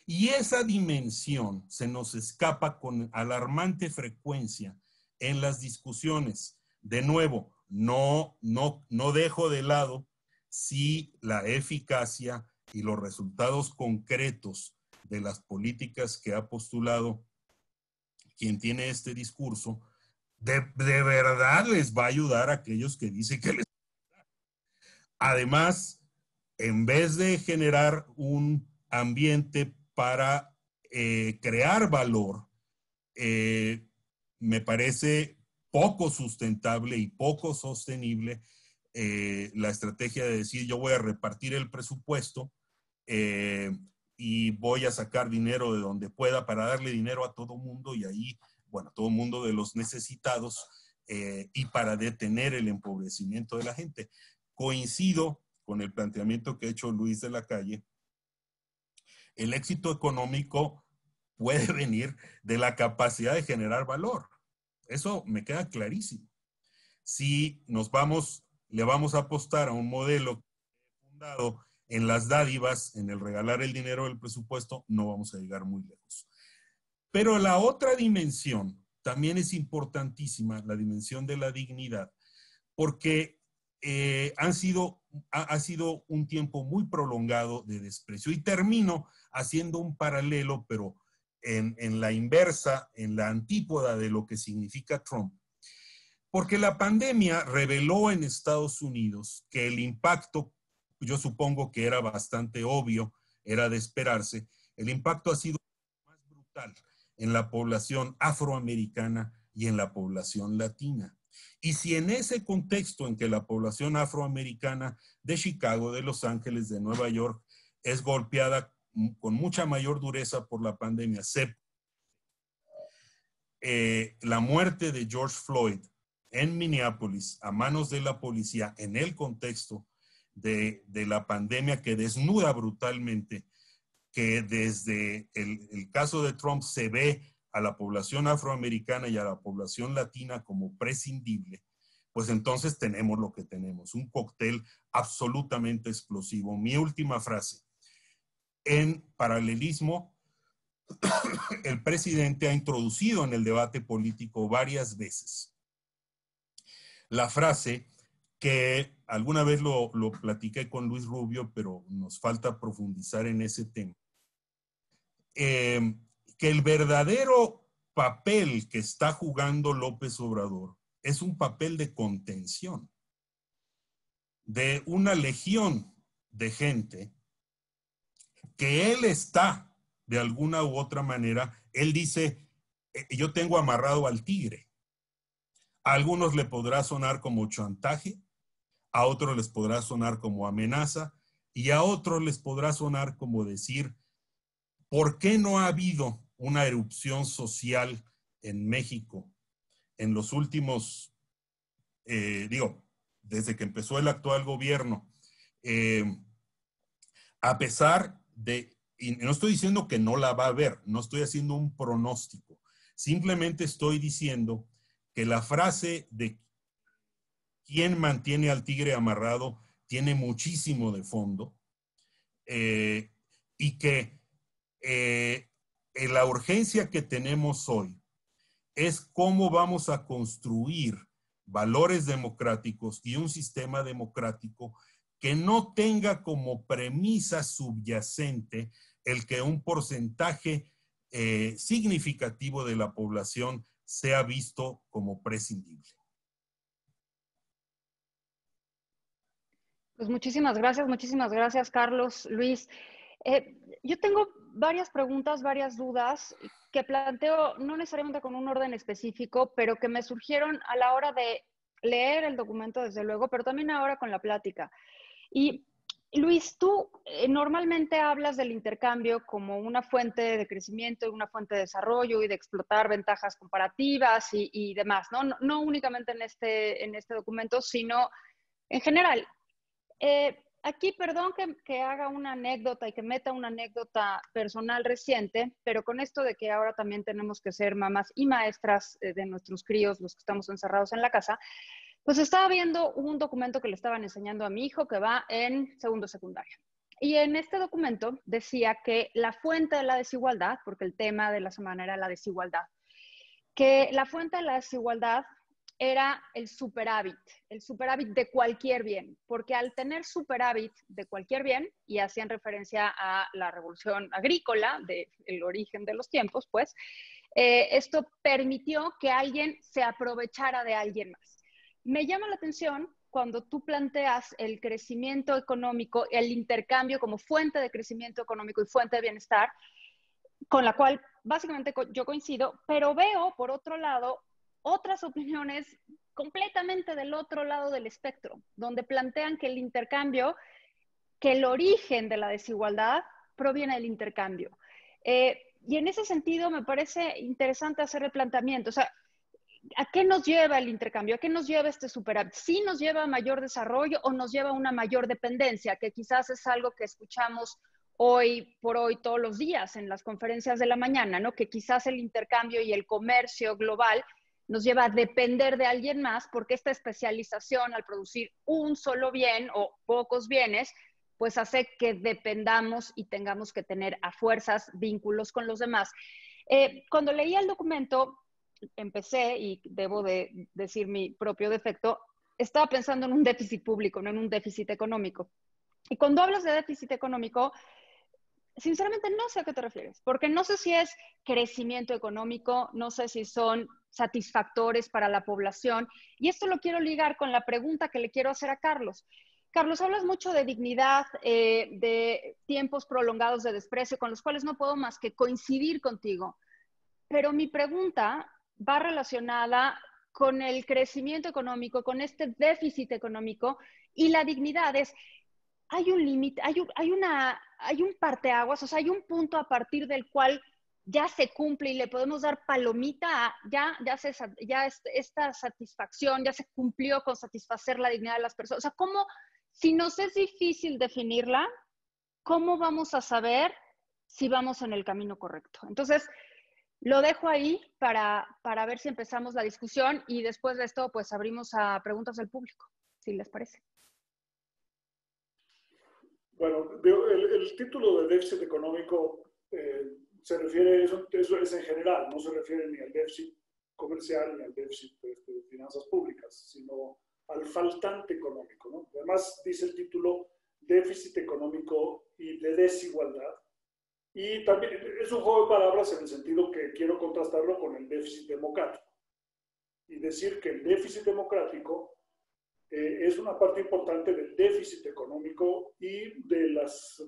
Y esa dimensión se nos escapa con alarmante frecuencia en las discusiones. De nuevo, no dejo de lado si la eficacia y los resultados concretos de las políticas que ha postulado quien tiene este discurso, de verdad les va a ayudar a aquellos que dicen que les va a ayudar. Además, en vez de generar un ambiente para crear valor, me parece poco sustentable y poco sostenible la estrategia de decir yo voy a repartir el presupuesto y voy a sacar dinero de donde pueda para darle dinero a todo mundo y ahí, bueno, a todo mundo de los necesitados y para detener el empobrecimiento de la gente. Coincido con el planteamiento que ha hecho Luis de la Calle. El éxito económico puede venir de la capacidad de generar valor. Eso me queda clarísimo. Si le vamos a apostar a un modelo fundado en las dádivas, en el regalar el dinero del presupuesto, no vamos a llegar muy lejos. Pero la otra dimensión también es importantísima, la dimensión de la dignidad, porque ha sido un tiempo muy prolongado de desprecio. Y termino haciendo un paralelo, pero en la inversa, en la antípoda de lo que significa Trump. Porque la pandemia reveló en Estados Unidos que el impacto, yo supongo que era bastante obvio, era de esperarse, el impacto ha sido más brutal en la población afroamericana y en la población latina. Y si en ese contexto en que la población afroamericana de Chicago, de Los Ángeles, de Nueva York, es golpeada con mucha mayor dureza por la pandemia, la muerte de George Floyd en Minneapolis a manos de la policía en el contexto de la pandemia que desnuda brutalmente, que desde el caso de Trump se ve a la población afroamericana y a la población latina como prescindible, pues entonces tenemos lo que tenemos, un cóctel absolutamente explosivo. Mi última frase. En paralelismo, el presidente ha introducido en el debate político varias veces la frase que alguna vez lo platiqué con Luis Rubio, pero nos falta profundizar en ese tema. Que el verdadero papel que está jugando López Obrador es un papel de contención de una legión de gente que él está, de alguna u otra manera, él dice, yo tengo amarrado al tigre. A algunos le podrá sonar como chantaje, a otros les podrá sonar como amenaza y a otros les podrá sonar como decir, ¿por qué no ha habido una erupción social en México en los últimos, desde que empezó el actual gobierno? A pesar de, y no estoy diciendo que no la va a haber, no estoy haciendo un pronóstico, simplemente estoy diciendo que la frase de quién mantiene al tigre amarrado tiene muchísimo de fondo y que la urgencia que tenemos hoy es cómo vamos a construir valores democráticos y un sistema democrático que no tenga como premisa subyacente el que un porcentaje significativo de la población sea visto como prescindible. Pues muchísimas gracias, Carlos, Luis. Yo tengo varias preguntas, varias dudas que planteo no necesariamente con un orden específico, pero que me surgieron a la hora de leer el documento, desde luego, pero también ahora con la plática. Y Luis, tú normalmente hablas del intercambio como una fuente de crecimiento, una fuente de desarrollo y de explotar ventajas comparativas y demás, ¿no? No únicamente en este documento, sino en general. Aquí, perdón que haga una anécdota y que meta una anécdota personal reciente, pero con esto de que ahora también tenemos que ser mamás y maestras de nuestros críos, los que estamos encerrados en la casa, pues estaba viendo un documento que le estaban enseñando a mi hijo que va en segundo secundaria. Y en este documento decía que la fuente de la desigualdad, porque el tema de la semana era la desigualdad, que la fuente de la desigualdad era el superávit de cualquier bien, porque al tener superávit de cualquier bien, y hacían referencia a la revolución agrícola, del origen de los tiempos, pues, esto permitió que alguien se aprovechara de alguien más. Me llama la atención cuando tú planteas el crecimiento económico, el intercambio como fuente de crecimiento económico y fuente de bienestar, con la cual básicamente yo coincido, pero veo, por otro lado, otras opiniones completamente del otro lado del espectro, donde plantean que el intercambio, que el origen de la desigualdad proviene del intercambio. Y en ese sentido me parece interesante hacer el planteamiento. O sea, ¿a qué nos lleva el intercambio? ¿A qué nos lleva este superávit? ¿Sí nos lleva a mayor desarrollo o nos lleva a una mayor dependencia? Que quizás es algo que escuchamos hoy por hoy todos los días en las conferencias de la mañana, ¿no? Que quizás el intercambio y el comercio global nos lleva a depender de alguien más porque esta especialización al producir un solo bien o pocos bienes, pues hace que dependamos y tengamos que tener a fuerzas vínculos con los demás. Cuando leía el documento, empecé, y debo de decir mi propio defecto, estaba pensando en un déficit público, no en un déficit económico. Y cuando hablas de déficit económico, sinceramente no sé a qué te refieres, porque no sé si es crecimiento económico, no sé si son satisfactores para la población. Y esto lo quiero ligar con la pregunta que le quiero hacer a Carlos. Carlos, hablas mucho de dignidad, de tiempos prolongados de desprecio, con los cuales no puedo más que coincidir contigo. pero mi pregunta va relacionada con el crecimiento económico, con este déficit económico y la dignidad. Hay un límite, hay un parteaguas, o sea, hay un punto a partir del cual ya se cumple y le podemos dar palomita a esta satisfacción, ya se cumplió con satisfacer la dignidad de las personas. O sea, ¿cómo, si nos es difícil definirla, cómo vamos a saber si vamos en el camino correcto? Entonces, lo dejo ahí para ver si empezamos la discusión y después de esto, pues abrimos a preguntas del público, si les parece. Bueno, el título de déficit económico se refiere, eso es en general, no se refiere ni al déficit comercial ni al déficit de finanzas públicas, sino al faltante económico, ¿no? Además, dice el título, déficit económico y de desigualdad. Y también es un juego de palabras en el sentido que quiero contrastarlo con el déficit democrático. Y decir que el déficit democrático es una parte importante del déficit económico y de las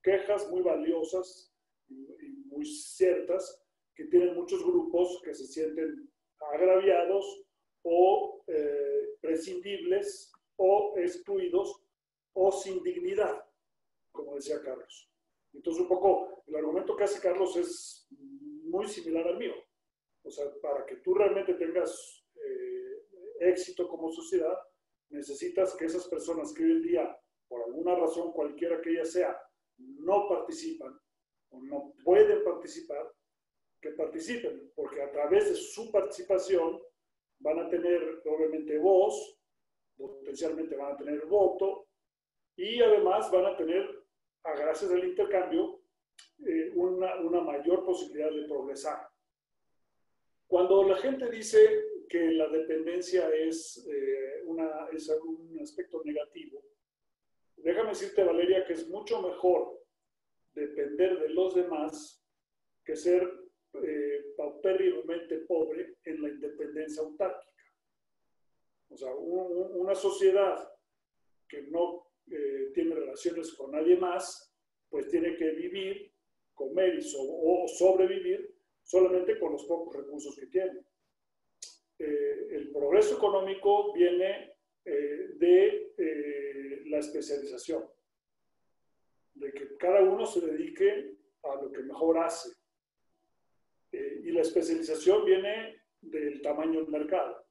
quejas muy valiosas y muy ciertas que tienen muchos grupos que se sienten agraviados o prescindibles o excluidos o sin dignidad, como decía Carlos. Entonces, un poco, el argumento que hace Carlos es muy similar al mío. O sea, para que tú realmente tengas éxito como sociedad, necesitas que esas personas que hoy en día, por alguna razón cualquiera que ella sea, no participan o no pueden participar, que participen, porque a través de su participación van a tener, obviamente, voz, potencialmente van a tener voto, y además van a tener, gracias al intercambio, una mayor posibilidad de progresar. Cuando la gente dice que la dependencia es un aspecto negativo, déjame decirte, Valeria, que es mucho mejor depender de los demás que ser paupérrimamente pobre en la independencia autárquica. O sea, una sociedad que no tiene relaciones con nadie más, pues tiene que vivir, comer o sobrevivir solamente con los pocos recursos que tiene. El progreso económico viene de la especialización, de que cada uno se dedique a lo que mejor hace. Y la especialización viene del tamaño del mercado.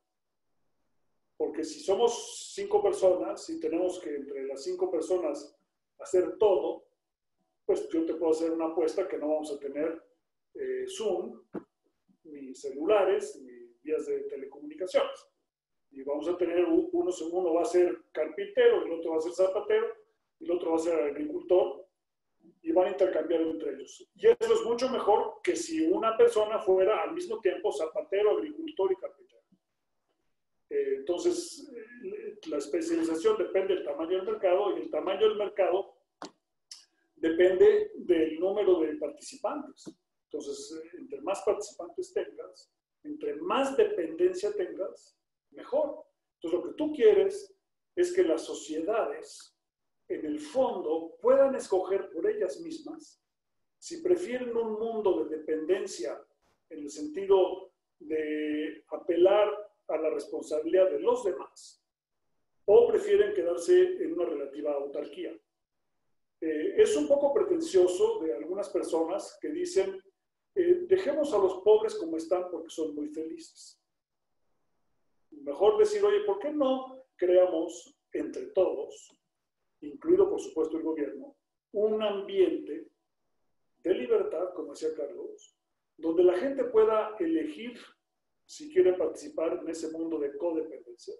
Porque si somos 5 personas y tenemos que entre las 5 personas hacer todo, pues yo te puedo hacer una apuesta que no vamos a tener Zoom, ni celulares, ni vías de telecomunicaciones. Y vamos a tener, uno va a ser carpintero, el otro va a ser zapatero, y el otro va a ser agricultor, y van a intercambiar entre ellos. Y eso es mucho mejor que si una persona fuera al mismo tiempo zapatero, agricultor y carpintero. Entonces, la especialización depende del tamaño del mercado, y el tamaño del mercado depende del número de participantes. Entonces, entre más participantes tengas, entre más dependencia tengas, mejor. Entonces, lo que tú quieres es que las sociedades, en el fondo, puedan escoger por ellas mismas si prefieren un mundo de dependencia en el sentido de apelar a la responsabilidad de los demás, o prefieren quedarse en una relativa autarquía. Es un poco pretencioso de algunas personas que dicen, dejemos a los pobres como están porque son muy felices. Mejor decir, oye, ¿por qué no creamos entre todos, incluido por supuesto el gobierno, un ambiente de libertad, como decía Carlos, donde la gente pueda elegir si quiere participar en ese mundo de codependencia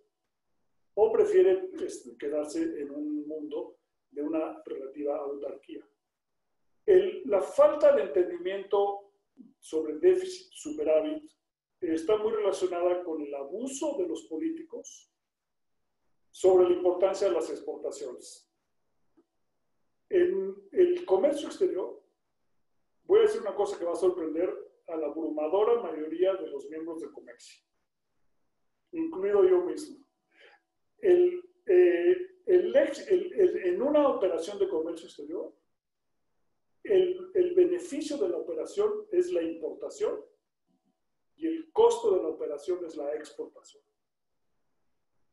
o prefiere quedarse en un mundo de una relativa autarquía. La falta de entendimiento sobre el déficit superávit está muy relacionada con el abuso de los políticos sobre la importancia de las exportaciones. En el comercio exterior, voy a decir una cosa que va a sorprender a la abrumadora mayoría de los miembros de Comercio, incluido yo mismo. En una operación de comercio exterior, el beneficio de la operación es la importación y el costo de la operación es la exportación.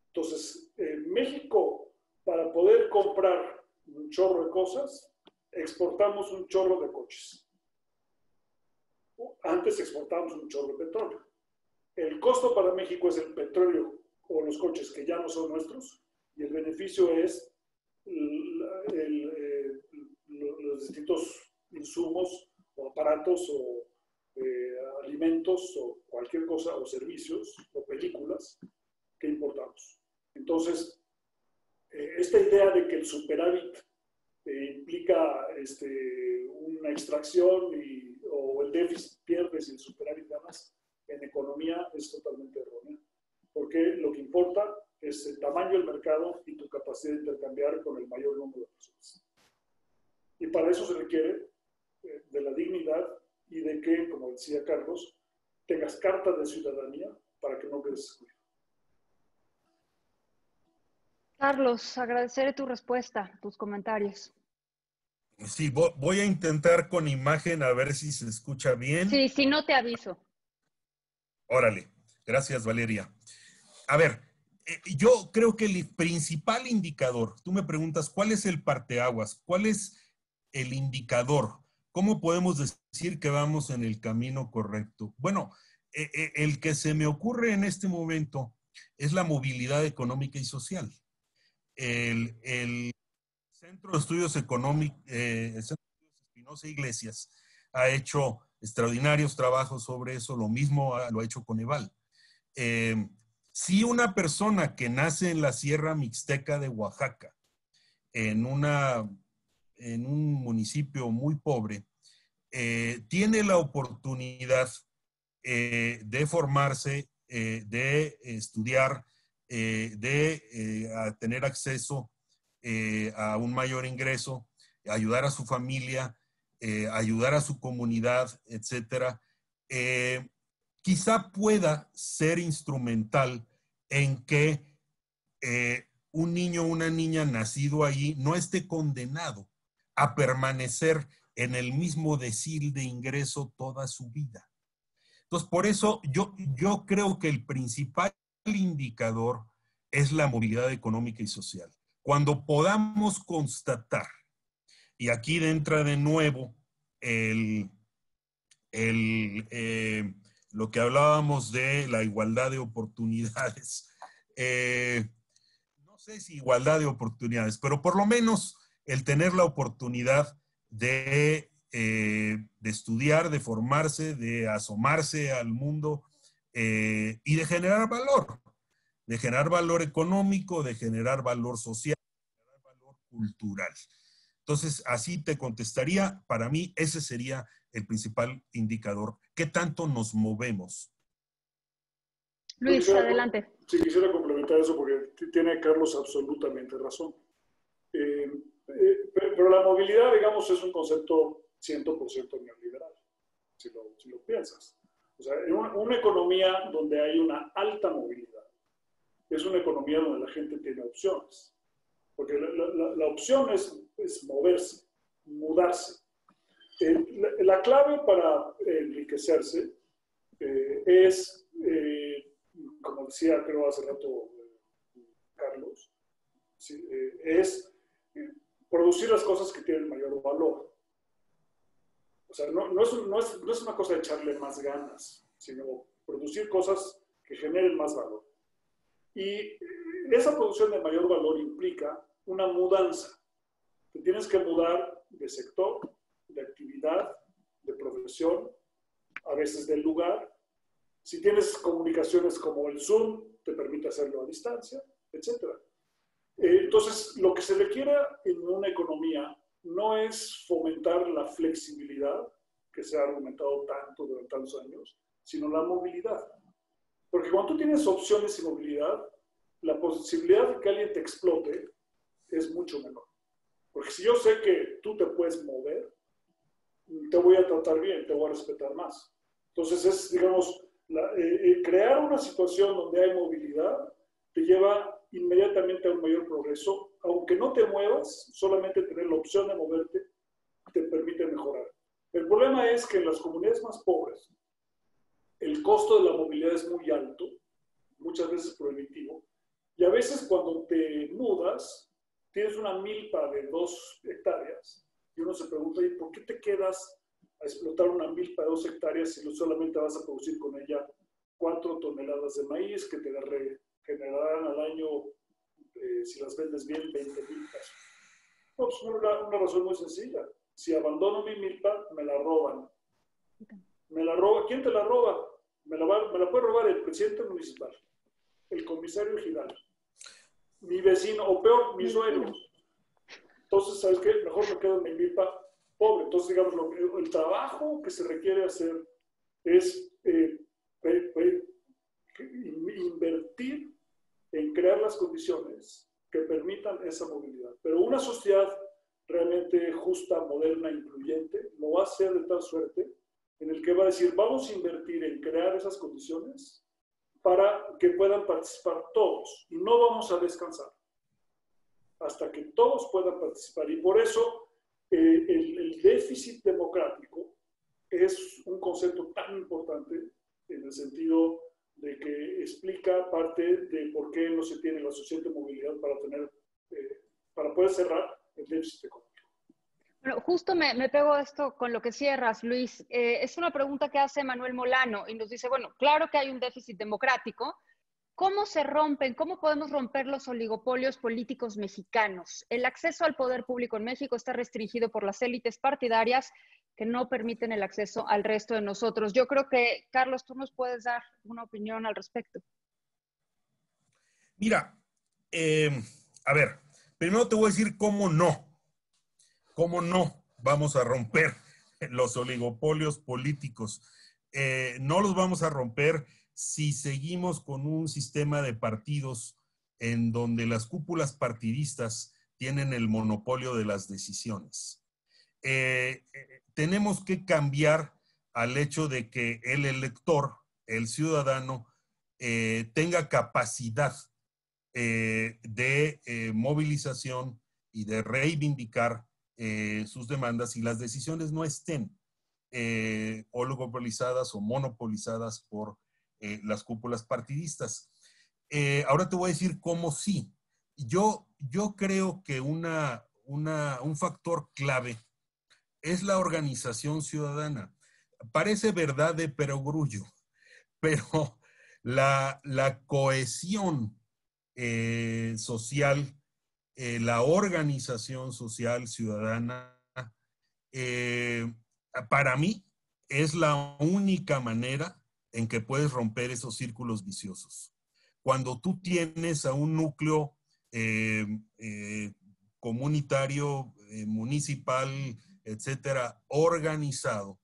Entonces, en México, para poder comprar un chorro de cosas, exportamos un chorro de coches. Antes exportábamos un chorro de petróleo. El costo para México es el petróleo o los coches que ya no son nuestros, y el beneficio es los distintos insumos o aparatos o alimentos o cualquier cosa, o servicios o películas que importamos. Entonces, esta idea de que el superávit implica una extracción o el déficit pierdes y el superávit ganas, en economía es totalmente errónea. Porque lo que importa es el tamaño del mercado y tu capacidad de intercambiar con el mayor número de personas. Y para eso se requiere de la dignidad y de que, como decía Carlos, tengas carta de ciudadanía para que no quedes excluido. Carlos, agradeceré tu respuesta, tus comentarios. Sí, voy a intentar con imagen a ver si se escucha bien. Sí, si no te aviso. Órale, gracias Valeria. A ver, yo creo que el principal indicador, tú me preguntas, ¿cuál es el parteaguas? ¿Cuál es el indicador? ¿Cómo podemos decir que vamos en el camino correcto? Bueno, el que se me ocurre en este momento es la movilidad económica y social. El Centro de Estudios Económicos, el Centro de Estudios Espinosa Iglesias, ha hecho extraordinarios trabajos sobre eso, lo mismo lo ha hecho Coneval. Si una persona que nace en la Sierra Mixteca de Oaxaca, en un municipio muy pobre, tiene la oportunidad de formarse, de estudiar, de tener acceso a un mayor ingreso, ayudar a su familia, ayudar a su comunidad, etcétera, quizá pueda ser instrumental en que un niño o una niña nacido allí no esté condenado a permanecer en el mismo decil de ingreso toda su vida. Entonces, por eso yo creo que el principal indicador es la movilidad económica y social. Cuando podamos constatar, y aquí entra de nuevo lo que hablábamos de la igualdad de oportunidades. No sé si igualdad de oportunidades, pero por lo menos el tener la oportunidad de estudiar, de formarse, de asomarse al mundo y de generar valor económico, de generar valor social, de generar valor cultural. Entonces, así te contestaría, para mí ese sería el principal indicador. ¿Qué tanto nos movemos? Luis, adelante. Sí, quisiera complementar eso porque tiene Carlos absolutamente razón. Pero la movilidad, digamos, es un concepto 100% neoliberal, si lo piensas. O sea, una economía donde hay una alta movilidad es una economía donde la gente tiene opciones. Porque la opción es moverse, mudarse. La clave para enriquecerse es, como decía creo hace rato Carlos, ¿sí? Es producir las cosas que tienen mayor valor. O sea, no es una cosa de echarle más ganas, sino producir cosas que generen más valor. Y esa producción de mayor valor implica una mudanza. Te tienes que mudar de sector, de actividad, de profesión, a veces del lugar. Si tienes comunicaciones como el Zoom, te permite hacerlo a distancia, etc. Entonces, lo que se requiere en una economía no es fomentar la flexibilidad, que se ha argumentado tanto durante tantos años, sino la movilidad. Porque cuando tú tienes opciones y movilidad, la posibilidad de que alguien te explote es mucho menor. Porque si yo sé que tú te puedes mover, te voy a tratar bien, te voy a respetar más. Entonces es, digamos, crear una situación donde hay movilidad te lleva inmediatamente a un mayor progreso. Aunque no te muevas, solamente tener la opción de moverte te permite mejorar. El problema es que en las comunidades más pobres, el costo de la movilidad es muy alto, muchas veces prohibitivo, y a veces cuando te mudas, tienes una milpa de 2 hectáreas, y uno se pregunta, ¿y por qué te quedas a explotar una milpa de 2 hectáreas si solamente vas a producir con ella 4 toneladas de maíz que te generarán al año, si las vendes bien, 20,000 pesos? No, pues una razón muy sencilla. Si abandono mi milpa, me la roban. ¿Me la roba? ¿Quién te la roba? Me la puede robar el presidente municipal, el comisario ejidal, mi vecino, o peor, mi suegro. Entonces, ¿sabes qué? Mejor me quedo en mi milpa pobre. Entonces, digamos, el trabajo que se requiere hacer es invertir en crear las condiciones que permitan esa movilidad. Pero una sociedad realmente justa, moderna, incluyente, lo va a hacer de tal suerte en el que va a decir, vamos a invertir en crear esas condiciones para que puedan participar todos y no vamos a descansar hasta que todos puedan participar. Y por eso el déficit democrático es un concepto tan importante en el sentido de que explica parte de por qué no se tiene la suficiente movilidad para poder cerrar el déficit económico. Bueno, justo me pego esto con lo que cierras, Luis. Es una pregunta que hace Manuel Molano y nos dice, bueno, claro que hay un déficit democrático. ¿Cómo se rompen, cómo podemos romper los oligopolios políticos mexicanos? El acceso al poder público en México está restringido por las élites partidarias que no permiten el acceso al resto de nosotros. Yo creo que, Carlos, tú nos puedes dar una opinión al respecto. Mira, a ver, primero te voy a decir cómo no vamos a romper los oligopolios políticos. No los vamos a romper si seguimos con un sistema de partidos en donde las cúpulas partidistas tienen el monopolio de las decisiones. Tenemos que cambiar al hecho de que el elector, el ciudadano, tenga capacidad de movilización y de reivindicar sus demandas y las decisiones no estén oligopolizadas o monopolizadas por las cúpulas partidistas. Ahora te voy a decir cómo sí. Yo creo que un factor clave es la organización ciudadana. Parece verdad de perogrullo, pero la cohesión social, la organización social ciudadana, para mí es la única manera en que puedes romper esos círculos viciosos. Cuando tú tienes a un núcleo comunitario, municipal, etcétera, organizado,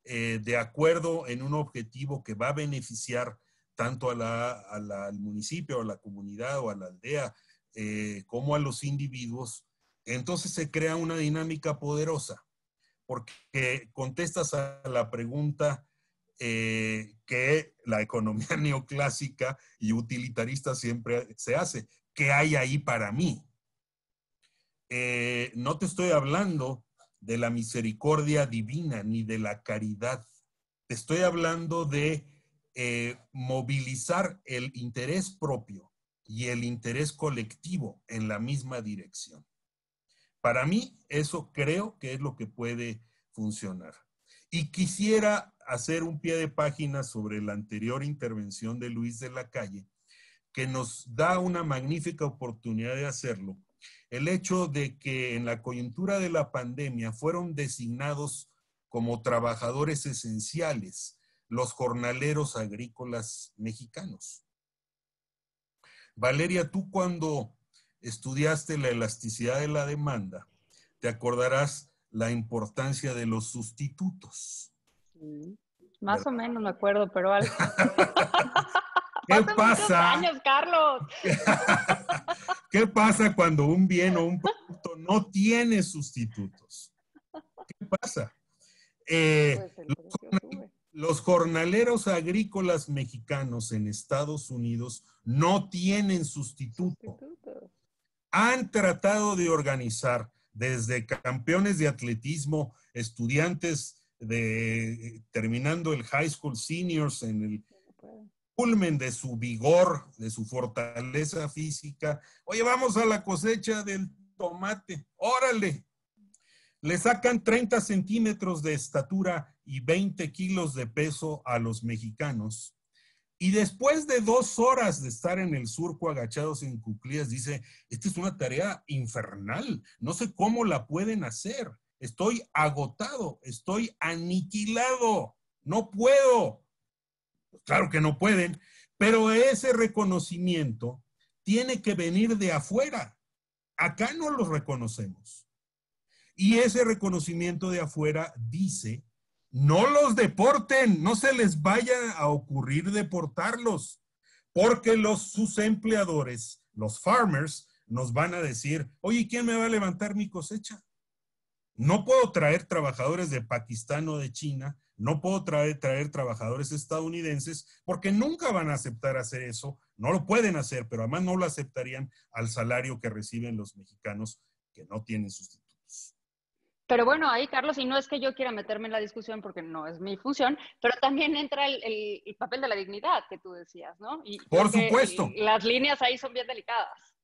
de acuerdo en un objetivo que va a beneficiar tanto al municipio, a la comunidad o a la aldea, como a los individuos, entonces se crea una dinámica poderosa, porque contestas a la pregunta que la economía neoclásica y utilitarista siempre se hace. ¿Qué hay ahí para mí? No te estoy hablando de la misericordia divina ni de la caridad. Te estoy hablando de movilizar el interés propio y el interés colectivo en la misma dirección. Para mí, eso creo que es lo que puede funcionar. Y quisiera hacer un pie de página sobre la anterior intervención de Luis de la Calle, que nos da una magnífica oportunidad de hacerlo. El hecho de que en la coyuntura de la pandemia fueron designados como trabajadores esenciales los jornaleros agrícolas mexicanos. Valeria, tú cuando estudiaste la elasticidad de la demanda, te acordarás la importancia de los sustitutos. Más ¿verdad? O menos me acuerdo, pero algo. ¿Qué pasa? Años, Carlos. ¿Qué pasa cuando un bien o un producto no tiene sustitutos? ¿Qué pasa? Los jornaleros agrícolas mexicanos en Estados Unidos no tienen sustituto. Han tratado de organizar desde campeones de atletismo, estudiantes terminando el high school seniors en el culmen de su vigor, de su fortaleza física. Oye, vamos a la cosecha del tomate. ¡Órale! Le sacan 30 centímetros de estatura y 20 kilos de peso a los mexicanos. Y después de 2 horas de estar en el surco agachados en cuclillas, dice, esta es una tarea infernal. No sé cómo la pueden hacer. Estoy agotado, estoy aniquilado. No puedo. Claro que no pueden, pero ese reconocimiento tiene que venir de afuera. Acá no lo reconocemos. Y ese reconocimiento de afuera dice, no los deporten, no se les vaya a ocurrir deportarlos, porque sus empleadores, los farmers, nos van a decir, oye, ¿quién me va a levantar mi cosecha? No puedo traer trabajadores de Pakistán o de China, no puedo traer trabajadores estadounidenses, porque nunca van a aceptar hacer eso, no lo pueden hacer, pero además no lo aceptarían al salario que reciben los mexicanos que no tienen sustitutos. Pero bueno, ahí, Carlos, y no es que yo quiera meterme en la discusión porque no es mi función, pero también entra el papel de la dignidad que tú decías, ¿no? Y por supuesto. Las líneas ahí son bien delicadas.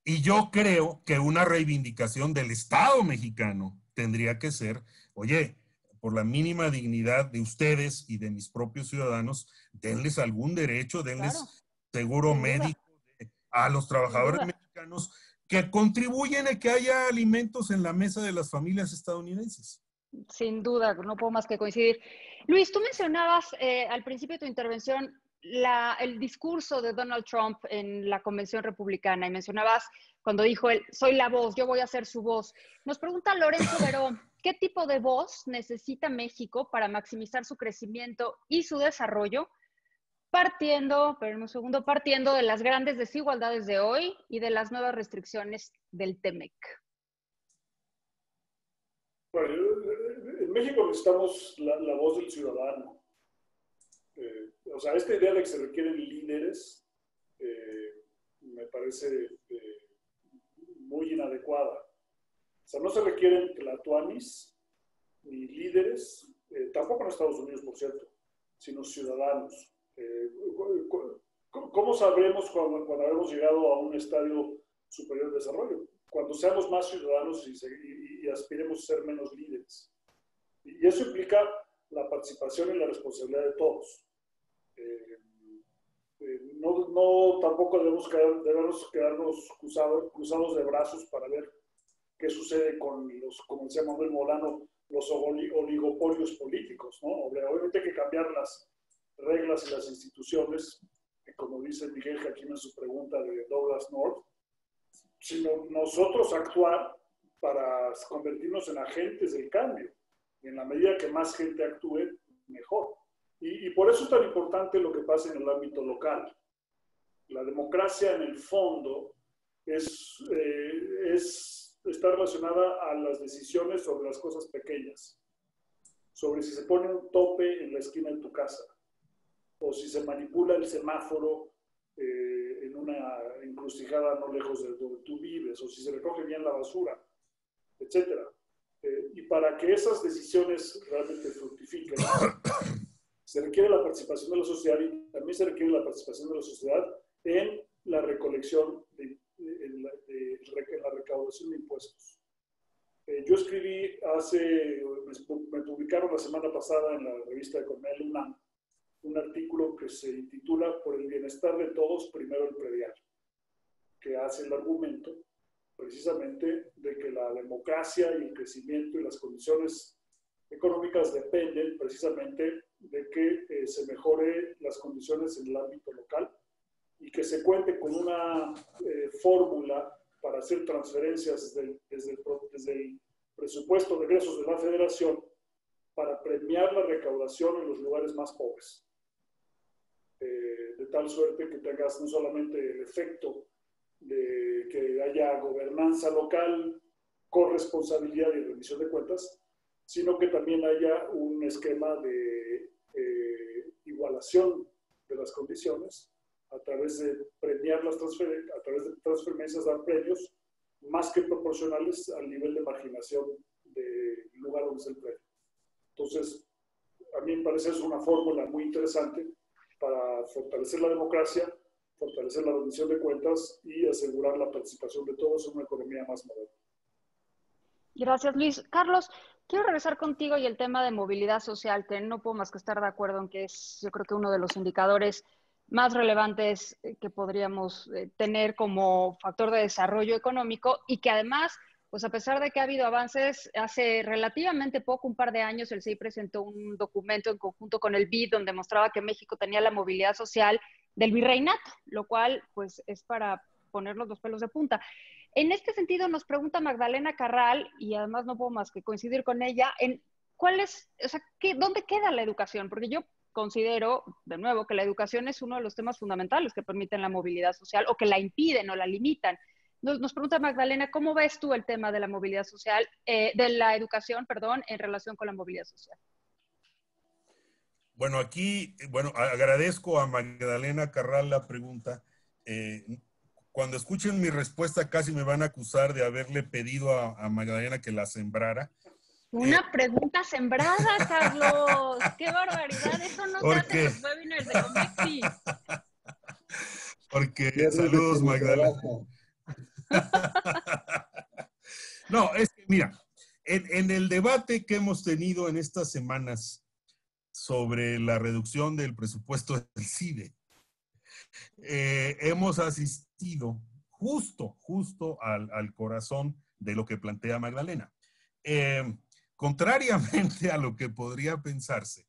Y yo creo que una reivindicación del Estado mexicano tendría que ser, oye, por la mínima dignidad de ustedes y de mis propios ciudadanos, denles algún derecho, denles claro, seguro médico a los trabajadores mexicanos que contribuyen a que haya alimentos en la mesa de las familias estadounidenses. Sin duda, no puedo más que coincidir. Luis, tú mencionabas al principio de tu intervención el discurso de Donald Trump en la convención republicana y mencionabas cuando dijo él, soy la voz, yo voy a ser su voz. Nos pregunta Lorenzo Verón, ¿qué tipo de voz necesita México para maximizar su crecimiento y su desarrollo? Partiendo de las grandes desigualdades de hoy y de las nuevas restricciones del TEMEC. Bueno, en México necesitamos la voz del ciudadano. O sea, esta idea de que se requieren líderes me parece muy inadecuada. O sea, no se requieren tlatoanis ni líderes, tampoco en Estados Unidos, por cierto, sino ciudadanos. ¿Cómo sabremos cuando habremos llegado a un estadio superior de desarrollo? Cuando seamos más ciudadanos y aspiremos a ser menos líderes. Y eso implica la participación y la responsabilidad de todos. Tampoco debemos quedarnos cruzados de brazos para ver qué sucede con los, como decía Manuel Molano, los oligopolios políticos, ¿no? Obviamente hay que cambiar las reglas y las instituciones, como dice Miguel Jaquín en su pregunta de Douglas North, sino nosotros actuar para convertirnos en agentes del cambio. Y en la medida que más gente actúe, mejor. Y por eso es tan importante lo que pasa en el ámbito local. La democracia, en el fondo, está relacionada a las decisiones sobre las cosas pequeñas, sobre si se pone un tope en la esquina de tu casa, o si se manipula el semáforo en una encrucijada no lejos de donde tú vives, o si se recoge bien la basura, etc. Y para que esas decisiones realmente fructifiquen, se requiere la participación de la sociedad y también se requiere la participación de la sociedad en la recolección, en la recaudación de impuestos. Yo escribí me publicaron la semana pasada en la revista de Cornell UNAM un artículo que se intitula Por el bienestar de todos, primero el predial, que hace el argumento precisamente de que la democracia y el crecimiento y las condiciones económicas dependen precisamente de que se mejore las condiciones en el ámbito local y que se cuente con una fórmula para hacer transferencias desde el presupuesto de egresos de la Federación para premiar la recaudación en los lugares más pobres. De tal suerte que tengas no solamente el efecto de que haya gobernanza local, corresponsabilidad y rendición de cuentas, sino que también haya un esquema de igualación de las condiciones a través de premiar las transferencias, a través de transferencias, dar premios más que proporcionales al nivel de marginación del lugar donde es el premio. Entonces, a mí me parece es una fórmula muy interesante para fortalecer la democracia, fortalecer la rendición de cuentas y asegurar la participación de todos en una economía más moderna. Gracias, Luis. Carlos, quiero regresar contigo y el tema de movilidad social, que no puedo más que estar de acuerdo en que es, yo creo que uno de los indicadores más relevantes que podríamos tener como factor de desarrollo económico y que además, pues a pesar de que ha habido avances, hace relativamente poco, un par de años, el CEI presentó un documento en conjunto con el BID donde mostraba que México tenía la movilidad social del virreinato, lo cual pues es para ponernos los pelos de punta. En este sentido, nos pregunta Magdalena Carral, y además no puedo más que coincidir con ella, en cuál es, o sea, ¿dónde queda la educación? Porque yo considero, de nuevo, que la educación es uno de los temas fundamentales que permiten la movilidad social o que la impiden o la limitan. Nos pregunta Magdalena, ¿cómo ves tú el tema de la movilidad social, de la educación, perdón, en relación con la movilidad social? Bueno, aquí, agradezco a Magdalena Carral la pregunta. Cuando escuchen mi respuesta casi me van a acusar de haberle pedido a Magdalena que la sembrara. Una pregunta sembrada, Carlos. ¡Qué barbaridad! Eso no se hace en los webinars de Comexi. Porque, saludos, Magdalena. No, es que mira, en el debate que hemos tenido en estas semanas sobre la reducción del presupuesto del CIDE, hemos asistido justo al corazón de lo que plantea Magdalena. Contrariamente a lo que podría pensarse,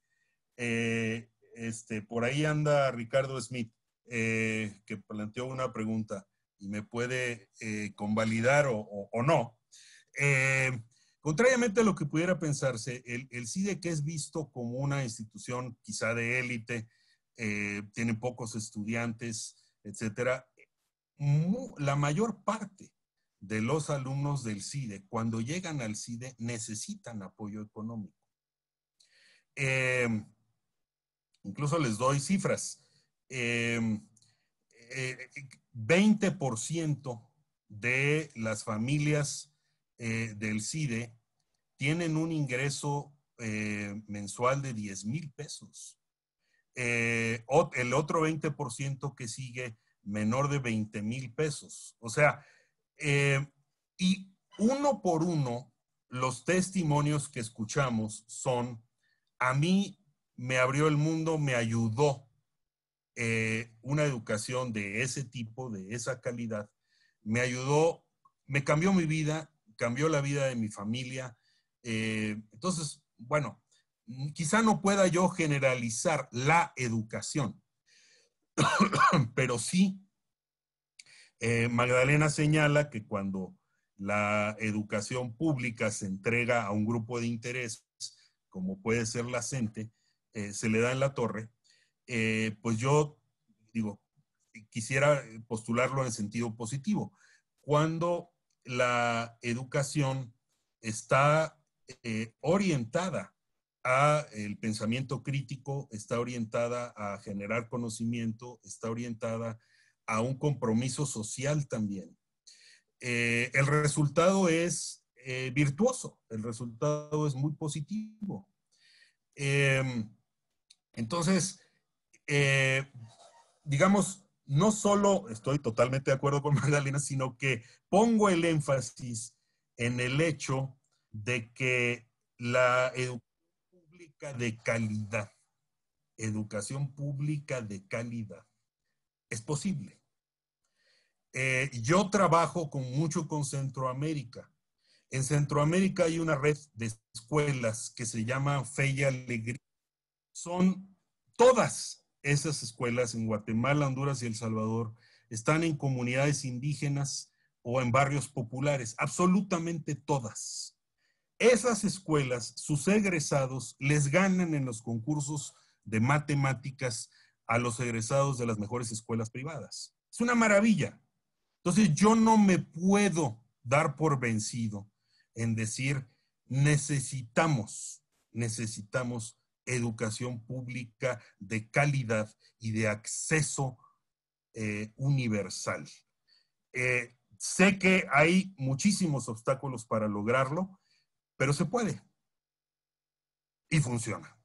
por ahí anda Ricardo Smith, que planteó una pregunta y me puede convalidar o no. Contrariamente a lo que pudiera pensarse, el CIDE, que es visto como una institución quizá de élite, tiene pocos estudiantes, etcétera, la mayor parte de los alumnos del CIDE, cuando llegan al CIDE, necesitan apoyo económico. Incluso les doy cifras. 20% de las familias del CIDE tienen un ingreso mensual de 10,000 pesos. El otro 20% que sigue menor de 20,000 pesos. O sea, y uno por uno, los testimonios que escuchamos son, a mí me abrió el mundo, me ayudó una educación de ese tipo, de esa calidad, me ayudó, me cambió mi vida, cambió la vida de mi familia. Entonces, bueno, quizá no pueda yo generalizar la educación, pero sí, Magdalena señala que cuando la educación pública se entrega a un grupo de interés, como puede ser la CENTE, se le da en la torre, pues yo digo, quisiera postularlo en sentido positivo. Cuando la educación está orientada a el pensamiento crítico, está orientada a generar conocimiento, está orientada a un compromiso social también. El resultado es virtuoso, el resultado es muy positivo. Entonces, digamos, no solo estoy totalmente de acuerdo con Magdalena, sino que pongo el énfasis en el hecho de que la educación pública de calidad, es posible. Yo trabajo mucho con Centroamérica. En Centroamérica hay una red de escuelas que se llama Fe y Alegría. Son todas esas escuelas en Guatemala, Honduras y El Salvador, están en comunidades indígenas o en barrios populares, absolutamente todas. Esas escuelas, sus egresados, les ganan en los concursos de matemáticas a los egresados de las mejores escuelas privadas. Es una maravilla. Entonces yo no me puedo dar por vencido en decir necesitamos educación pública de calidad y de acceso universal. Sé que hay muchísimos obstáculos para lograrlo, pero se puede. y funciona.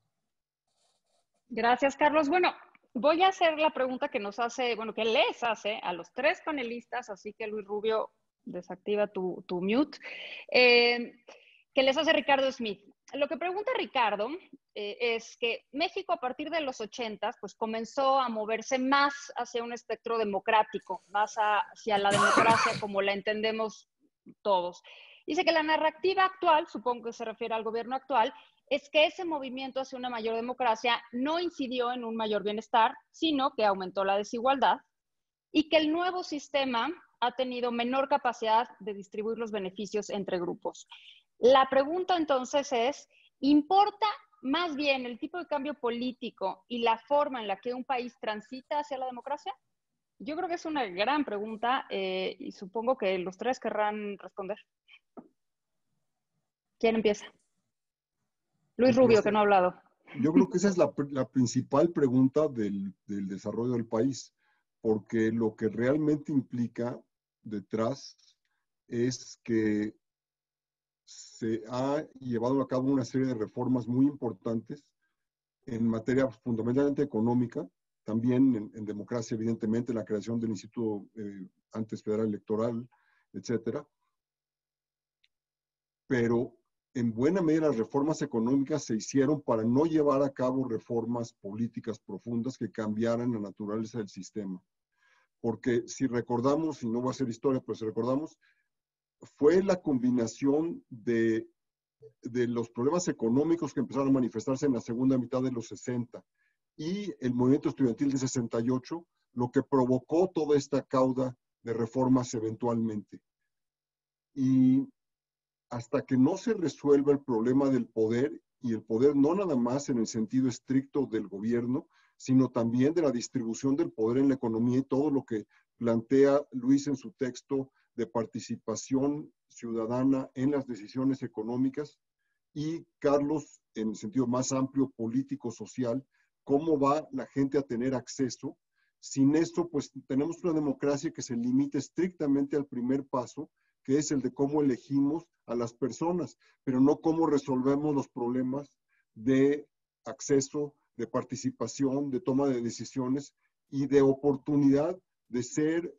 Gracias, Carlos. Bueno, voy a hacer la pregunta que nos hace, bueno, que les hace a los tres panelistas, así que Luis Rubio, desactiva tu mute, que les hace Ricardo Smith. Lo que pregunta Ricardo es que México a partir de los 80 pues comenzó a moverse más hacia un espectro democrático, más hacia la democracia como la entendemos todos. Dice que la narrativa actual, supongo que se refiere al gobierno actual, es que ese movimiento hacia una mayor democracia no incidió en un mayor bienestar, sino que aumentó la desigualdad y que el nuevo sistema ha tenido menor capacidad de distribuir los beneficios entre grupos. La pregunta entonces es, ¿importa más bien el tipo de cambio político y la forma en la que un país transita hacia la democracia? Yo creo que es una gran pregunta y supongo que los tres querrán responder. ¿Quién empieza? Luis Rubio, que no ha hablado. Yo creo que esa es la principal pregunta del desarrollo del país, porque lo que realmente implica detrás es que se ha llevado a cabo una serie de reformas muy importantes en materia fundamentalmente económica, también en democracia, evidentemente, la creación del Instituto antes Federal Electoral, etcétera. Pero en buena medida las reformas económicas se hicieron para no llevar a cabo reformas políticas profundas que cambiaran la naturaleza del sistema. Porque si recordamos, y no va a ser historia, pero si recordamos, fue la combinación de los problemas económicos que empezaron a manifestarse en la segunda mitad de los 60 y el movimiento estudiantil de 68, lo que provocó toda esta cauda de reformas eventualmente. Y hasta que no se resuelva el problema del poder, y el poder no nada más en el sentido estricto del gobierno, sino también de la distribución del poder en la economía y todo lo que plantea Luis en su texto de participación ciudadana en las decisiones económicas, y Carlos en el sentido más amplio político-social, cómo va la gente a tener acceso. Sin esto, pues tenemos una democracia que se limita estrictamente al primer paso, que es el de cómo elegimos a las personas, pero no cómo resolvemos los problemas de acceso, de participación, de toma de decisiones y de oportunidad de ser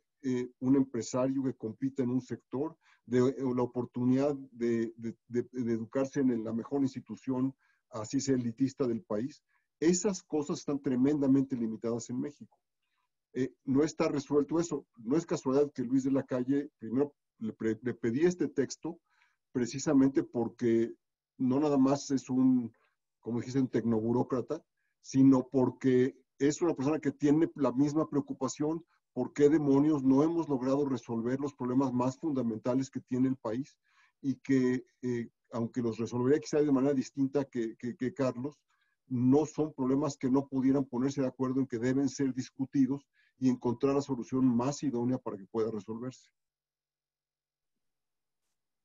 un empresario que compita en un sector, de la oportunidad de educarse en la mejor institución, así sea elitista del país. Esas cosas están tremendamente limitadas en México. No está resuelto eso. No es casualidad que Luis de la Calle primero le pedí este texto precisamente porque no nada más es un, como dijiste, un tecnoburócrata, sino porque es una persona que tiene la misma preocupación. ¿Por qué demonios no hemos logrado resolver los problemas más fundamentales que tiene el país? Y que, aunque los resolvería quizá de manera distinta que Carlos, no son problemas que no pudieran ponerse de acuerdo en que deben ser discutidos y encontrar la solución más idónea para que pueda resolverse.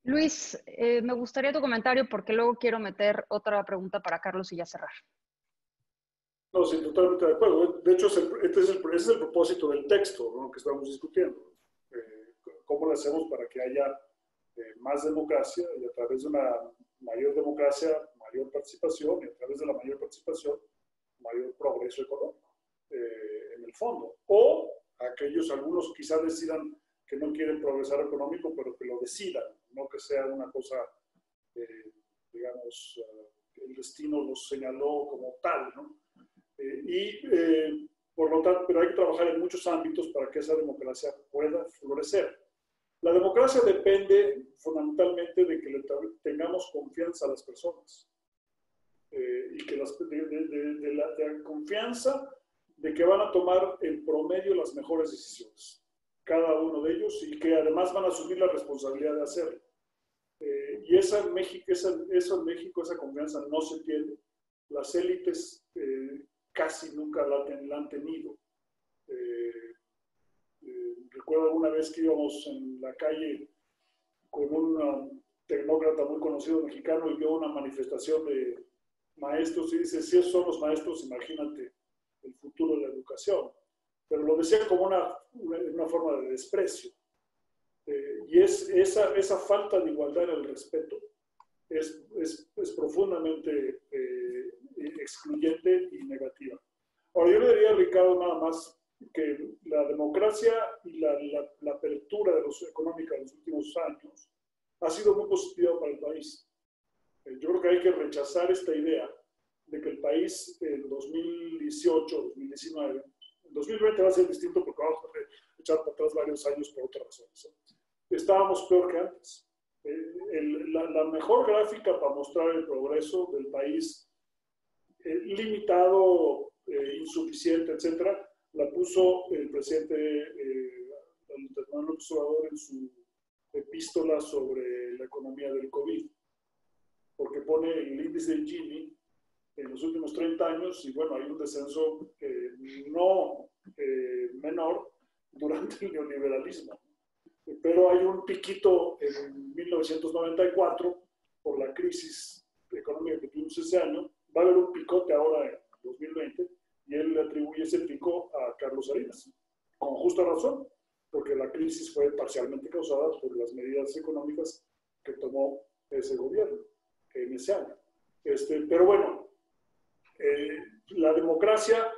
Luis, me gustaría tu comentario porque luego quiero meter otra pregunta para Carlos y ya cerrar. No, sí, totalmente de acuerdo. De hecho, ese es el propósito del texto, ¿no?, que estamos discutiendo. ¿Cómo lo hacemos para que haya más democracia y a través de una mayor democracia, mayor participación y a través de la mayor participación, mayor progreso económico en el fondo? O algunos quizás decidan que no quieren progresar económico, pero que lo decidan, no que sea una cosa, digamos, el destino los señaló como tal, ¿no? Por lo tanto, pero hay que trabajar en muchos ámbitos para que esa democracia pueda florecer. La democracia depende fundamentalmente de que le tengamos confianza a las personas y que de la confianza de que van a tomar en promedio las mejores decisiones, cada uno de ellos, y que además van a asumir la responsabilidad de hacerlo. Y esa en México, esa confianza no se tiene. Las élites casi nunca la han tenido. Recuerdo una vez que íbamos en la calle con un tecnócrata muy conocido mexicano y vio una manifestación de maestros y dice, si esos son los maestros, imagínate el futuro de la educación. Pero lo decía como una forma de desprecio. Y esa falta de igualdad en el respeto es profundamente excluyente y negativa. Ahora, yo le diría a Ricardo nada más que la democracia y la apertura de los económica en los últimos años ha sido muy positiva para el país. Yo creo que hay que rechazar esta idea de que el país en 2018, 2019, en 2020 va a ser distinto porque vamos a echar para atrás varios años por otras razones. Estábamos peor que antes. La mejor gráfica para mostrar el progreso del país limitado, insuficiente, etcétera, la puso el presidente Andrés Manuel López Obrador en su epístola sobre la economía del COVID, porque pone el índice de Gini en los últimos 30 años y bueno, hay un descenso no menor durante el neoliberalismo. Pero hay un piquito en 1994 por la crisis económica que tuvimos ese año. Va a haber un picote ahora en 2020 y él le atribuye ese pico a Carlos Salinas, con justa razón, porque la crisis fue parcialmente causada por las medidas económicas que tomó ese gobierno en ese año. Pero bueno, la democracia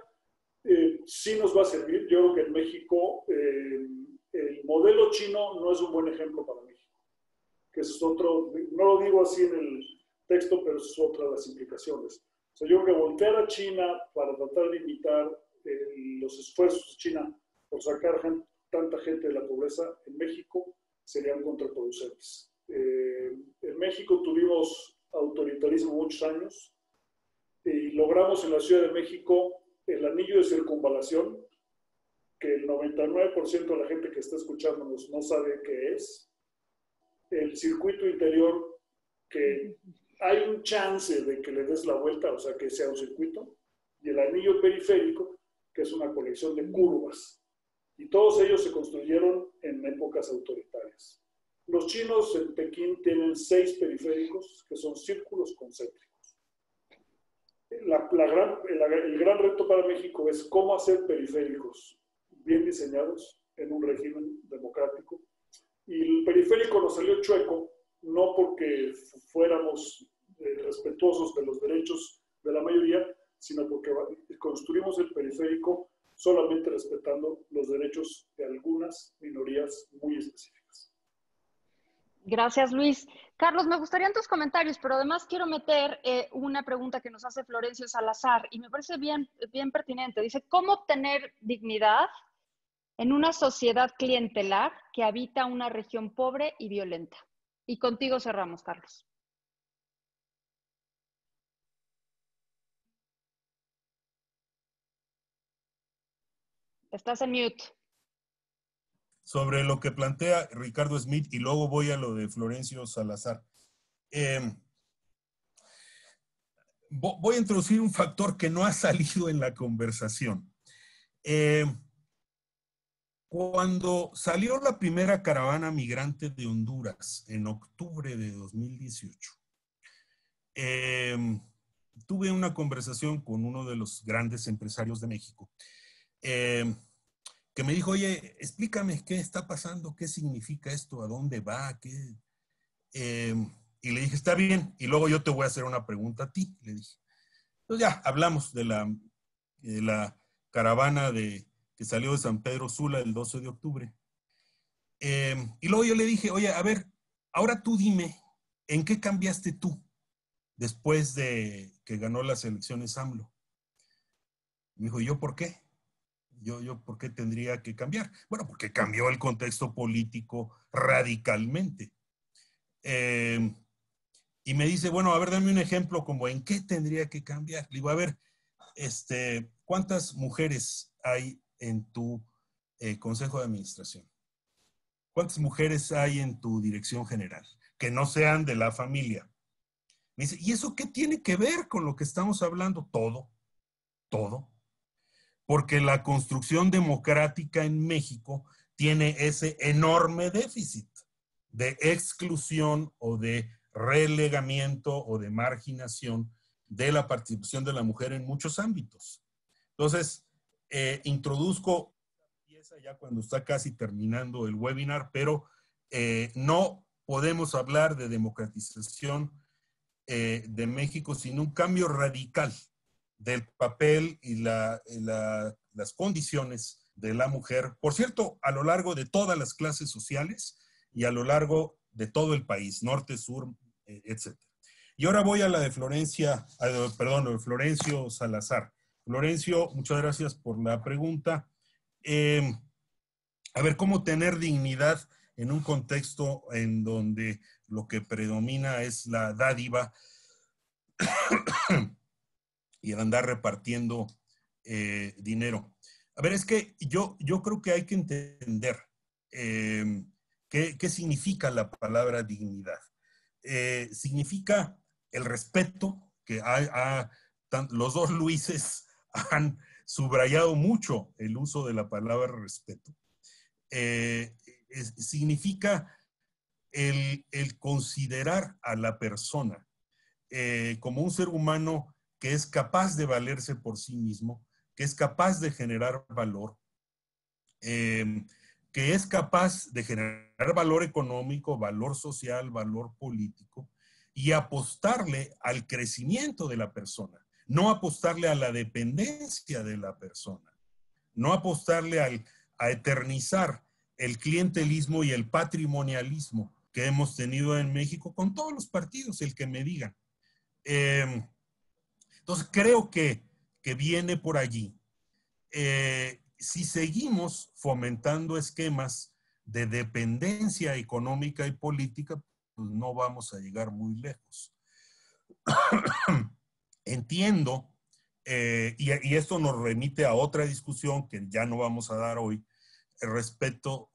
sí nos va a servir. Yo creo que en México el modelo chino no es un buen ejemplo para México, que es otro, no lo digo así en el texto, pero es otra de las implicaciones. O sea, yo creo que voltear a China para tratar de imitar los esfuerzos de China por sacar tanta gente de la pobreza en México serían contraproducentes. En México tuvimos autoritarismo muchos años y logramos en la Ciudad de México el anillo de circunvalación, que el 99% de la gente que está escuchándonos no sabe qué es, el circuito interior, que hay un chance de que le des la vuelta, o sea, que sea un circuito, y el anillo periférico, que es una colección de curvas. Y todos ellos se construyeron en épocas autoritarias. Los chinos en Pekín tienen 6 periféricos, que son círculos concéntricos. El gran reto para México es cómo hacer periféricos bien diseñados en un régimen democrático. Y el periférico nos salió chueco, no porque fuéramos respetuosos de los derechos de la mayoría, sino porque construimos el periférico solamente respetando los derechos de algunas minorías muy específicas. Gracias, Luis. Carlos, me gustarían tus comentarios, pero además quiero meter una pregunta que nos hace Florencio Salazar y me parece bien pertinente. Dice, ¿cómo obtener dignidad en una sociedad clientelar que habita una región pobre y violenta? Y contigo cerramos, Carlos. Estás en mute. Sobre lo que plantea Ricardo Smith y luego voy a lo de Florencio Salazar. Voy a introducir un factor que no ha salido en la conversación. Cuando salió la primera caravana migrante de Honduras en octubre de 2018, tuve una conversación con uno de los grandes empresarios de México, que me dijo, oye, explícame qué está pasando, qué significa esto, a dónde va, qué... y le dije, está bien, y luego yo te voy a hacer una pregunta a ti, le dije. Entonces ya, hablamos de la caravana que salió de San Pedro Sula el 12 de octubre. Y luego yo le dije, oye, a ver, ahora tú dime, ¿en qué cambiaste tú después de que ganó las elecciones AMLO? Me dijo, ¿yo por qué? ¿Yo por qué tendría que cambiar? Bueno, porque cambió el contexto político radicalmente. Y me dice, bueno, a ver, dame un ejemplo como en qué tendría que cambiar. Le digo, a ver, ¿cuántas mujeres hay en tu consejo de administración? ¿Cuántas mujeres hay en tu dirección general? Que no sean de la familia. Me dice, ¿y eso qué tiene que ver con lo que estamos hablando? Todo, todo. Porque la construcción democrática en México tiene ese enorme déficit de exclusión o de relegamiento o de marginación de la participación de la mujer en muchos ámbitos. Entonces, introduzco pieza ya cuando está casi terminando el webinar, pero no podemos hablar de democratización de México, sino un cambio radical del papel y las condiciones de la mujer, por cierto, a lo largo de todas las clases sociales y a lo largo de todo el país, norte, sur, etc. Y ahora voy a la de Florencia, perdón, de Florencio Salazar. Florencio, muchas gracias por la pregunta. A ver, ¿cómo tener dignidad en un contexto en donde lo que predomina es la dádiva y el andar repartiendo dinero? A ver, es que yo creo que hay que entender qué significa la palabra dignidad. Significa el respeto, que los dos Luises han subrayado mucho el uso de la palabra respeto. Significa el considerar a la persona como un ser humano que es capaz de valerse por sí mismo, que es capaz de generar valor, que es capaz de generar valor económico, valor social, valor político, y apostarle al crecimiento de la persona, no apostarle a la dependencia de la persona, no apostarle a eternizar el clientelismo y el patrimonialismo que hemos tenido en México con todos los partidos, el que me digan. Entonces creo que viene por allí. Si seguimos fomentando esquemas de dependencia económica y política, pues no vamos a llegar muy lejos. Entiendo, y esto nos remite a otra discusión que ya no vamos a dar hoy, respecto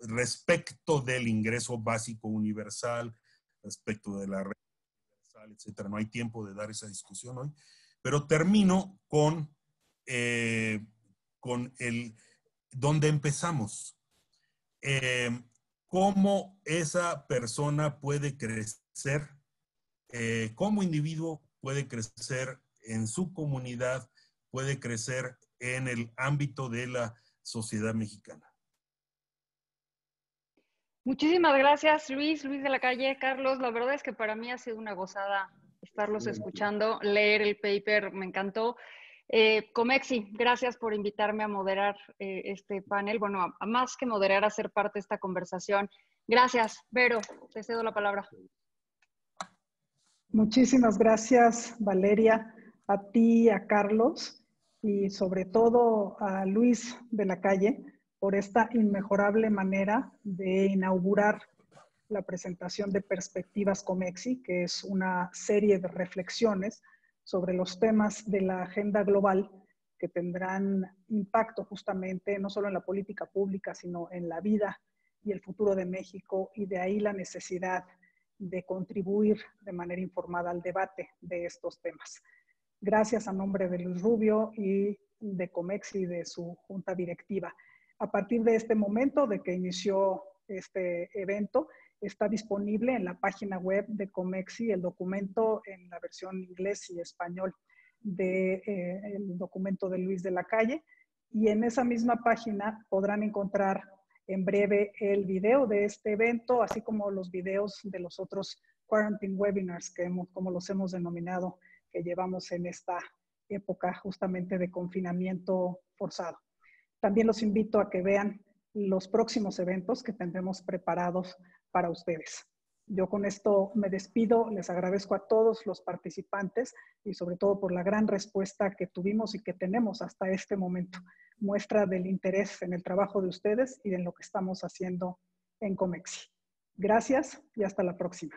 del ingreso básico universal, respecto de la red universal, etcétera. No hay tiempo de dar esa discusión hoy, pero termino con donde empezamos. Cómo esa persona puede crecer, como individuo puede crecer en su comunidad, puede crecer en el ámbito de la sociedad mexicana. Muchísimas gracias, Luis de la Calle, Carlos. La verdad es que para mí ha sido una gozada estarlos escuchando, leer el paper, me encantó. Comexi, gracias por invitarme a moderar este panel. Bueno, a más que moderar, a ser parte de esta conversación. Gracias, Vero, te cedo la palabra. Muchísimas gracias, Valeria, a ti, a Carlos y sobre todo a Luis de la Calle por esta inmejorable manera de inaugurar la presentación de Perspectivas Comexi, que es una serie de reflexiones sobre los temas de la agenda global que tendrán impacto justamente no solo en la política pública, sino en la vida y el futuro de México, y de ahí la necesidad de contribuir de manera informada al debate de estos temas. Gracias a nombre de Luis Rubio y de Comexi y de su junta directiva. A partir de este momento de que inició este evento, está disponible en la página web de Comexi el documento en la versión inglés y español del documento de Luis de la Calle, y en esa misma página podrán encontrar en breve el video de este evento, así como los videos de los otros quarantine webinars, como los hemos denominado, que llevamos en esta época justamente de confinamiento forzado. También los invito a que vean los próximos eventos que tendremos preparados para ustedes. Yo con esto me despido, les agradezco a todos los participantes y sobre todo por la gran respuesta que tuvimos y que tenemos hasta este momento. Muestra del interés en el trabajo de ustedes y en lo que estamos haciendo en Comexi. Gracias y hasta la próxima.